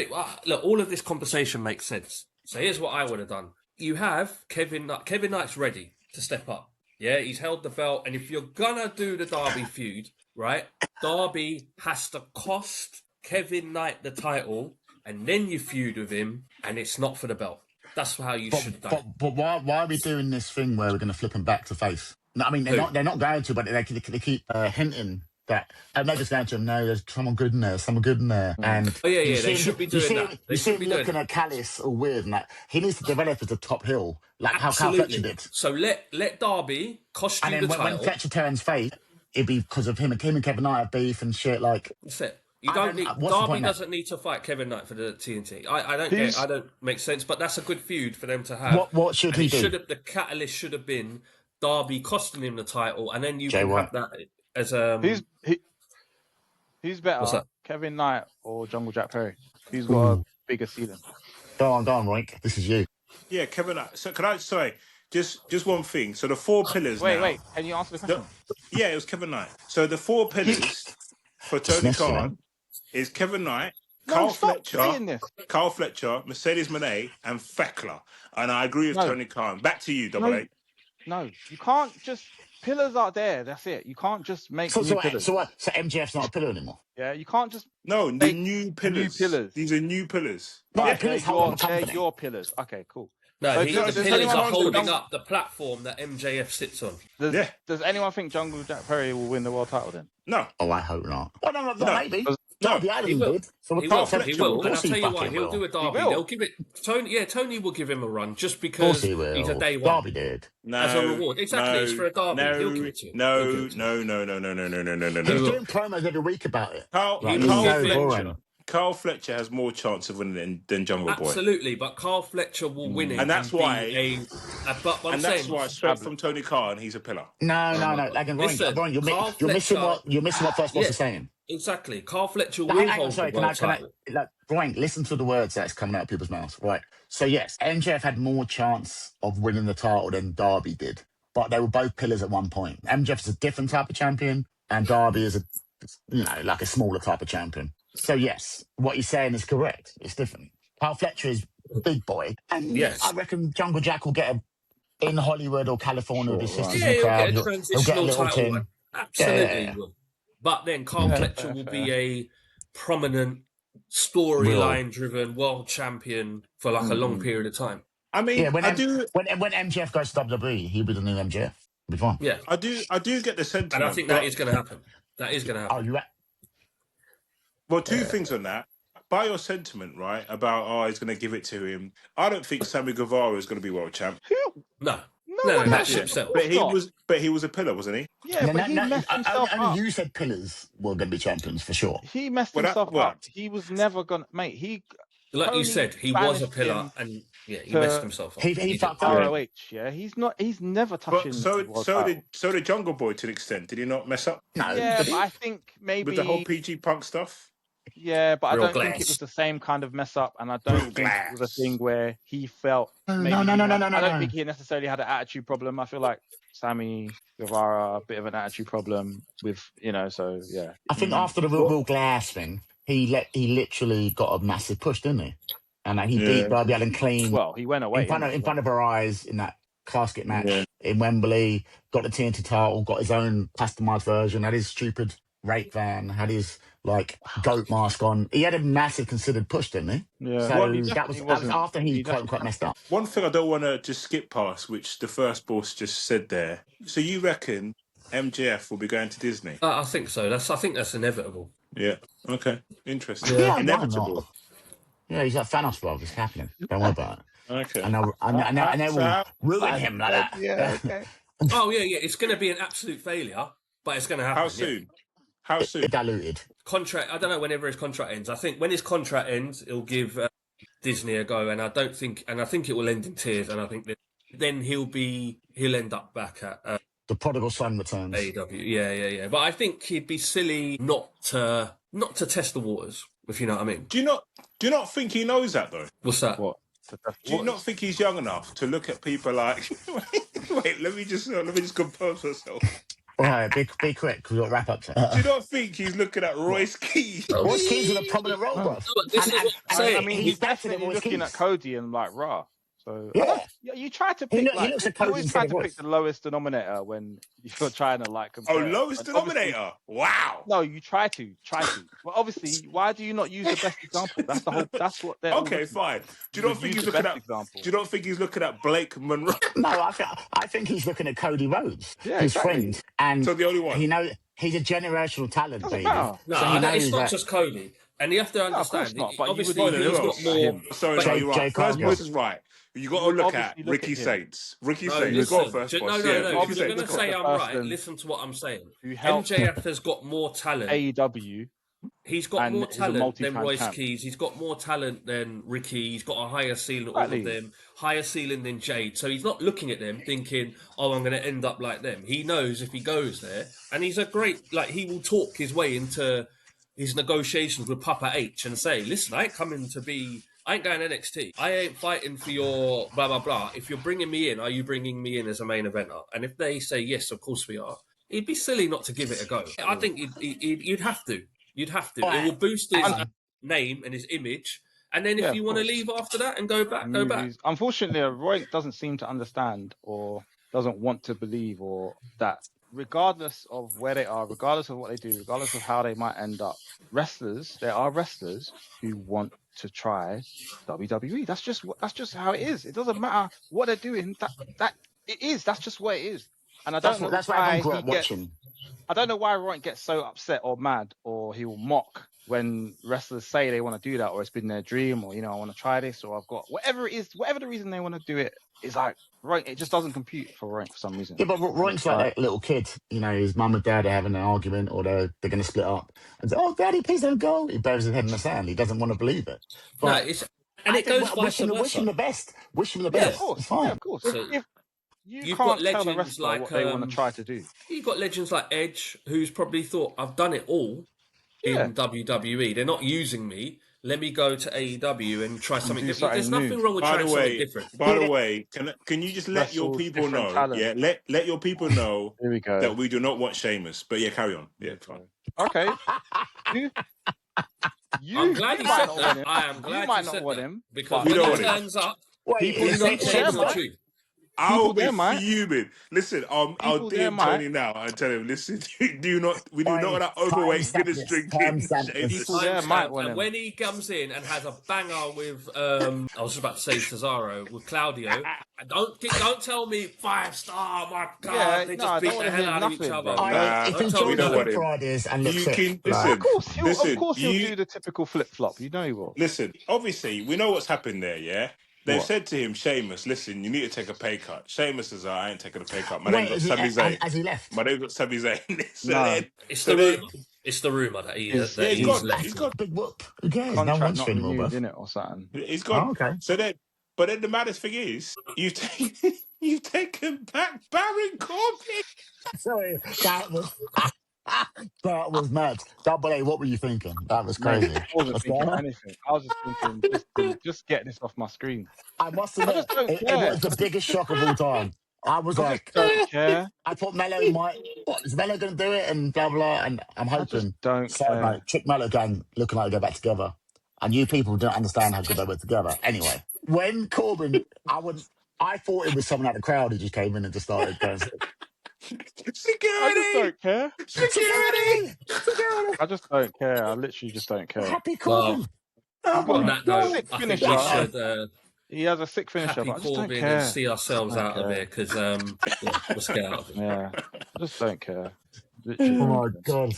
[SPEAKER 3] Look, all of this conversation makes sense. So here's what I would have done. You have Kevin Knight's ready to step up. Yeah, he's held the belt, and if you're gonna do the Darby feud, right, Darby has to cost Kevin Knight the title, and then you feud with him, and it's not for the belt. That's how you should do it.
[SPEAKER 1] But why are we doing this thing where we're going to flip him back to face? No, I mean, they're not going to, but they keep hinting that. And they're just going to him, no, there's someone good in there. And
[SPEAKER 3] they should be doing that.
[SPEAKER 1] You see him looking at Callis all weird and that. He needs to develop as a top heel, like how Carl Fletcher did.
[SPEAKER 3] So let Darby cost you the title.
[SPEAKER 1] And when Fletcher turns face, it'd be because of him and Kevin Knight have beef and shit. Like,
[SPEAKER 3] that's it. Darby doesn't need to fight Kevin Knight for the TNT. I don't make sense, but that's a good feud for them to have.
[SPEAKER 1] What should he do?
[SPEAKER 3] The catalyst should have been Darby costing him the title, and then you can have that as
[SPEAKER 2] who's better, Kevin Knight or Jungle Jack Perry? Who's got a bigger ceiling?
[SPEAKER 1] Go on, Roink. This is you.
[SPEAKER 4] Yeah, Kevin Knight. So can I? Sorry, just one thing. So the four pillars.
[SPEAKER 2] Wait. Can you answer the question?
[SPEAKER 4] It was Kevin Knight. So the four pillars for Tony Khan is Kevin Knight, Carl Fletcher, Mercedes Moné, and Fekler. And I agree with Tony Khan. Back to you, Double A.
[SPEAKER 2] No, you can't just... Pillars are there, that's it. You can't just make new pillars.
[SPEAKER 1] So what? So MJF's not a pillar anymore?
[SPEAKER 2] Yeah, you can't just...
[SPEAKER 4] No, the new pillars. These are new pillars.
[SPEAKER 1] No,
[SPEAKER 2] they're your pillars. Okay, cool.
[SPEAKER 3] No, the pillars are holding up the platform that MJF sits on.
[SPEAKER 2] Does anyone think Jungle Jack Perry will win the world title then?
[SPEAKER 4] No.
[SPEAKER 1] Oh, I hope not. Well, no, maybe.
[SPEAKER 4] No,
[SPEAKER 1] the Island did. So
[SPEAKER 3] he will. And I'll tell you why. He'll do a Darby. They'll give it... Tony will give him a run just because he's a day one.
[SPEAKER 1] Darby did.
[SPEAKER 3] As a reward. Exactly, it's for a Darby. He'll give it to him.
[SPEAKER 4] No.
[SPEAKER 1] He's doing promos every week about it.
[SPEAKER 4] Carl Fletcher has more chance of winning than Jungle Boy.
[SPEAKER 3] Absolutely, but Carl Fletcher will win it.
[SPEAKER 4] And that's why... that's why, straight from Tony Khan, he's a pillar.
[SPEAKER 1] No. Like, Ron, you're missing what First Boss is saying.
[SPEAKER 3] Exactly. Carl Fletcher will hold the world title.
[SPEAKER 1] Brian, listen to the words that's coming out of people's mouths. Right. So, yes, MJF had more chance of winning the title than Darby did, but they were both pillars at one point. MJF is a different type of champion, and Darby is like a smaller type of champion. So, yes, what you're saying is correct. It's different. Carl Fletcher is a big boy, and I reckon Jungle Jack will get in Hollywood or California with his sisters in the crowd.
[SPEAKER 3] He'll get a little thing. Absolutely will. But then Carl Fletcher will be a prominent, storyline-driven world champion for like a long period of time.
[SPEAKER 4] I mean,
[SPEAKER 1] when MJF goes to WWE, he'll be the new MJF. It'll be fine.
[SPEAKER 3] Yeah,
[SPEAKER 4] I do get the sentiment,
[SPEAKER 3] and I think that is going to happen. That is going to happen.
[SPEAKER 1] Oh,
[SPEAKER 4] well, two things on that. by your sentiment, right, about he's going to give it to him, I don't think Sammy Guevara is going to be world champ.
[SPEAKER 3] No,
[SPEAKER 2] one
[SPEAKER 3] that
[SPEAKER 2] does.
[SPEAKER 3] ship sailed.
[SPEAKER 4] But he was a pillar, wasn't he?
[SPEAKER 2] Yeah, but he messed himself up.
[SPEAKER 1] Only you said pillars were going to be champions for sure.
[SPEAKER 2] He messed himself up. He was never gonna, mate.
[SPEAKER 3] Like you said, he was a pillar, and he messed himself up.
[SPEAKER 1] He fucked up.
[SPEAKER 2] ROH, yeah. He's never touching.
[SPEAKER 4] But so did Jungle Boy to an extent. Did he not mess up?
[SPEAKER 1] No.
[SPEAKER 2] Yeah, but I think maybe
[SPEAKER 4] with the whole PG Punk stuff.
[SPEAKER 2] Yeah, but I don't think it was the same kind of mess up, and I don't think it was a thing where he felt.
[SPEAKER 1] No.
[SPEAKER 2] I don't think he necessarily had an attitude problem. I feel like Sammy Guevara, a bit of an attitude problem with, so yeah.
[SPEAKER 1] I think after the Real Glass thing, he literally got a massive push, didn't he? And he beat Darby Allin clean.
[SPEAKER 2] Well, he went away
[SPEAKER 1] in front of her eyes in that casket match in Wembley. Got the TNT title, got his own customized version. Had his stupid rape van. Had his goat mask on. He had a massive considered push, didn't he?
[SPEAKER 2] Yeah.
[SPEAKER 1] So that was after he quite messed up.
[SPEAKER 4] One thing I don't want to just skip past, which the first boss just said there. So you reckon MJF will be going to Disney?
[SPEAKER 3] I think so. I think that's inevitable.
[SPEAKER 4] Yeah. Okay. Interesting.
[SPEAKER 1] Yeah,
[SPEAKER 4] inevitable.
[SPEAKER 1] Yeah, he's like Thanos, bro. It's happening. Don't worry about it.
[SPEAKER 4] Okay.
[SPEAKER 1] And they will ruin him like that.
[SPEAKER 2] Yeah. Okay.
[SPEAKER 3] Oh yeah. It's going to be an absolute failure, but it's going to happen.
[SPEAKER 4] How soon? How soon?
[SPEAKER 1] It diluted.
[SPEAKER 3] Contract. I don't know whenever his contract ends. I think when his contract ends, it'll give Disney a go, and I think it will end in tears. And I think that then he'll end up back at
[SPEAKER 1] the prodigal son returns.
[SPEAKER 3] AEW. Yeah. But I think he'd be silly not to test the waters, if you know what I mean.
[SPEAKER 4] Do you not think he knows that though?
[SPEAKER 3] What's that?
[SPEAKER 2] What?
[SPEAKER 4] Do you not think he's young enough to look at people like? Wait, let me just compose myself.
[SPEAKER 1] All right, be quick, because we've got to wrap up.
[SPEAKER 4] Do you not think he's looking at Royce Keys?
[SPEAKER 1] Royce Keys is a prominent role, bro.
[SPEAKER 2] I mean, he's definitely looking at Cody and raw. So
[SPEAKER 1] yeah,
[SPEAKER 2] you try to pick.
[SPEAKER 1] He looks at Cody.
[SPEAKER 2] You always try to pick the lowest denominator when you're trying to compare.
[SPEAKER 4] Oh, lowest denominator! Wow.
[SPEAKER 2] No, you try to. Well, obviously, why do you not use the best example? That's what they're.
[SPEAKER 4] Okay, fine. Do you not think he's looking at example? Do you not think he's looking at Blake Monroe?
[SPEAKER 1] No, I think he's looking at Cody Rhodes, his friend,
[SPEAKER 4] so the only one.
[SPEAKER 1] He knows he's a generational talent, baby.
[SPEAKER 3] No, it's not just Cody. And you have to understand, obviously, he's got more.
[SPEAKER 4] Sorry, you're right. First voice is right. You got to look at Ricky Saints. Ricky Saints. Go first.
[SPEAKER 3] No. If you're going to say I'm right, listen to what I'm saying. MJF has got more talent.
[SPEAKER 2] AEW.
[SPEAKER 3] He's got more talent than Royce Keys. He's got more talent than Ricky. He's got a higher ceiling than all of them. Higher ceiling than Jade. So he's not looking at them thinking, I'm going to end up like them. He knows if he goes there. And he's a great, he will talk his way into his negotiations with Papa H and say, listen, I ain't going NXT. I ain't fighting for your blah, blah, blah. If you're bringing me in, are you bringing me in as a main eventer? And if they say, yes, of course we are, it'd be silly not to give it a go. I think you'd have to. You'd have to. It will boost his name and his image. And then if you want to leave after that and go back, go back.
[SPEAKER 2] Unfortunately, Roy doesn't seem to understand or doesn't want to believe or that regardless of where they are, regardless of what they do, regardless of how they might end up, there are wrestlers who want to try WWE. That's just how it is. It doesn't matter what they're doing. That's just what it is. And I don't know why I don't know why Roy gets so upset or mad or he will mock when wrestlers say they want to do that or it's been their dream or I want to try this or I've got whatever it is, whatever the reason they want to do it is Roy, it just doesn't compute for Roy for some reason.
[SPEAKER 1] Yeah, but Roy's like a little kid. His mum and dad are having an argument or they're going to split up and say, "Oh, Daddy, please don't go." He buries his head in the sand. He doesn't want to believe it. But
[SPEAKER 3] it goes vice versa.
[SPEAKER 1] Wish him the best. Wish him the best.
[SPEAKER 2] Of course.
[SPEAKER 1] It's fine.
[SPEAKER 2] Yeah, of course.
[SPEAKER 3] So,
[SPEAKER 2] you can't tell the wrestler what they want to try to do.
[SPEAKER 3] You've got legends like Edge, who's probably thought, I've done it all in WWE. They're not using me. Let me go to AEW and try something different. There's nothing wrong with trying something different.
[SPEAKER 4] By the way, can you just let your people know? Talent. Yeah, let your people know that we do not want Sheamus. But yeah, carry on. Yeah, fine.
[SPEAKER 2] Okay.
[SPEAKER 3] I'm glad you said that. I am glad you said that. Because when he turns up,
[SPEAKER 2] people don't
[SPEAKER 3] tell the truth.
[SPEAKER 4] I'll be fuming. Listen, I'll DM Tony now and tell him, listen, we do not want that overweight Guinness drinking.
[SPEAKER 3] People there might want him. And when he comes in and has a banger with, I was just about to say Cesaro, with Claudio, don't tell me 5-star, my God, they just beat the hell out of each other.
[SPEAKER 1] If he joins Good Fridays and looks sick,
[SPEAKER 4] of
[SPEAKER 2] course he'll do the typical flip-flop. You know he will.
[SPEAKER 4] Listen, obviously, we know what's happened there, yeah? They've said to him, Sheamus, listen, you need to take a pay cut. Sheamus says, I ain't taking a pay cut. My name got Sami Zayn.
[SPEAKER 1] Has he left?
[SPEAKER 4] My name got Sami Zayn.
[SPEAKER 3] It's the rumour that he's left.
[SPEAKER 1] He's got a big whoop. Who cares?
[SPEAKER 2] Contract
[SPEAKER 1] no one's
[SPEAKER 2] not renewed, in it or something.
[SPEAKER 4] He's gone.
[SPEAKER 1] Oh, okay.
[SPEAKER 4] But then the maddest thing is, you've taken back Baron Corbin.
[SPEAKER 1] Sorry, that was mad. Double A, what were you thinking? That was crazy.
[SPEAKER 2] I wasn't thinking anything. I was just thinking, just get this off my screen.
[SPEAKER 1] I must admit, it was the biggest shock of all time. I was like,
[SPEAKER 2] don't care.
[SPEAKER 1] I thought Mello might, is Mello going to do it? And blah, blah. And I'm hoping.
[SPEAKER 2] Don't care.
[SPEAKER 1] Trick Mello gang looking like they go back together. And you people don't understand how good they were together. Anyway, when Corbin, I thought it was someone out of the crowd who just came in and just started going,
[SPEAKER 4] Security!
[SPEAKER 2] I just don't care.
[SPEAKER 1] Security!
[SPEAKER 2] I just don't care. I literally just don't care.
[SPEAKER 1] Happy Corbin!
[SPEAKER 3] On that note, I think we should...
[SPEAKER 2] he has a sick finisher,
[SPEAKER 3] Happy
[SPEAKER 2] but I just
[SPEAKER 3] Corbin
[SPEAKER 2] don't care.
[SPEAKER 3] and see ourselves out of here, because let's get out of it.
[SPEAKER 2] Yeah, I just don't care.
[SPEAKER 1] Literally. Oh my God.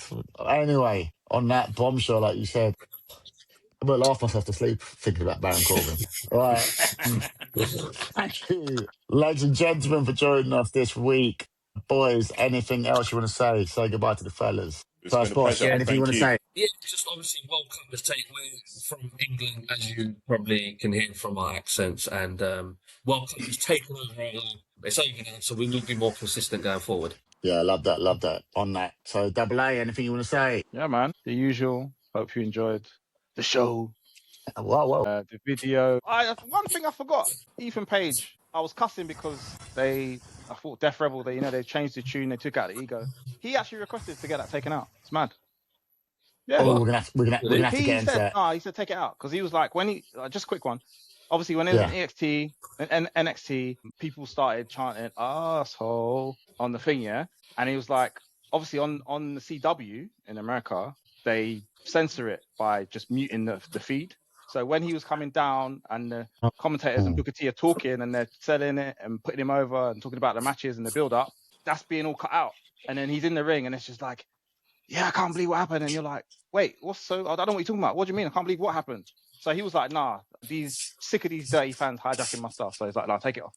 [SPEAKER 1] Anyway, on that bombshell, like you said, I'm going to laugh myself to sleep thinking about Baron Corbin. Right. Thank you, ladies and gentlemen, for joining us this week. Boys, anything else you want to say? Say goodbye to the fellas. First boss, anything you want to say?
[SPEAKER 3] Yeah, just obviously World Cup has taken from England, as you probably can hear from our accents, and World Cup has taken over. It's over now, so we will be more consistent going forward.
[SPEAKER 1] Yeah, love that. On that. So, Double A, anything you want to say?
[SPEAKER 2] Yeah, man. The usual. Hope you enjoyed the show.
[SPEAKER 1] Whoa.
[SPEAKER 2] The video. One thing I forgot. Ethan Page. I was cussing because I thought Death Rebel, they changed the tune, they took out the ego. He actually requested to get that taken out. It's mad. Yeah.
[SPEAKER 1] Oh, we're gonna have to get into that.
[SPEAKER 2] He said take it out because he was like, when he just a quick one. Obviously, when it was in EXT and NXT, people started chanting "asshole" on the thing, yeah. And he was like, obviously on the CW in America, they censor it by just muting the feed. So when he was coming down and the commentators and Booker T are talking and they're selling it and putting him over and talking about the matches and the build-up, that's being all cut out. And then he's in the ring and it's just like, yeah, I can't believe what happened. And you're like, wait, I don't know what you're talking about. What do you mean? I can't believe what happened. So he was like, nah, sick of these dirty fans hijacking my stuff. So he's like, nah, take it off.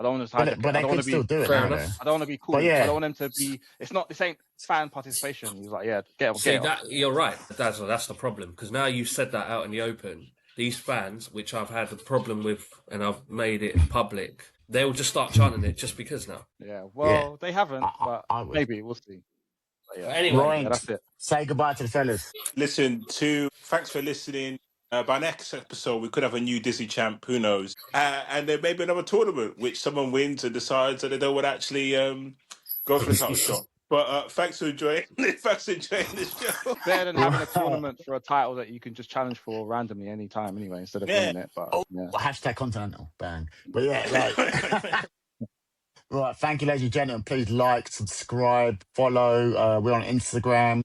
[SPEAKER 2] I don't want to hijack it.
[SPEAKER 1] But they can still do it.
[SPEAKER 2] I don't want to be cool. I don't want them to be, this ain't fan participation. He was like, yeah, get off.
[SPEAKER 3] You're right. That's the problem. Because now you've said that out in the open. These fans, which I've had a problem with and I've made it public, they'll just start chanting it just because now.
[SPEAKER 2] Yeah, well, they haven't, but maybe, we'll see.
[SPEAKER 3] But anyway,
[SPEAKER 2] that's it.
[SPEAKER 1] Say goodbye to the fellas.
[SPEAKER 4] Thanks for listening. By next episode, we could have a new Disney champ, who knows? And there may be another tournament, which someone wins and decides that they don't want to actually go for the title shot. But thanks for enjoying the show.
[SPEAKER 2] Better than having a tournament for a title that you can just challenge for randomly anytime anyway, instead of winning it. But
[SPEAKER 1] hashtag Continental, bang. But yeah, right, thank you, ladies and gentlemen. Please like, subscribe, follow. We're on Instagram.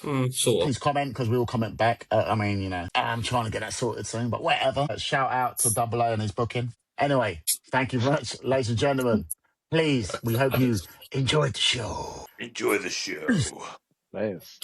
[SPEAKER 1] Please comment, because we will comment back. I'm trying to get that sorted soon, but whatever. Shout out to Double A and his booking. Anyway, thank you very much, ladies and gentlemen. Please, we hope you enjoyed the show.
[SPEAKER 4] Enjoy the show.
[SPEAKER 2] Players.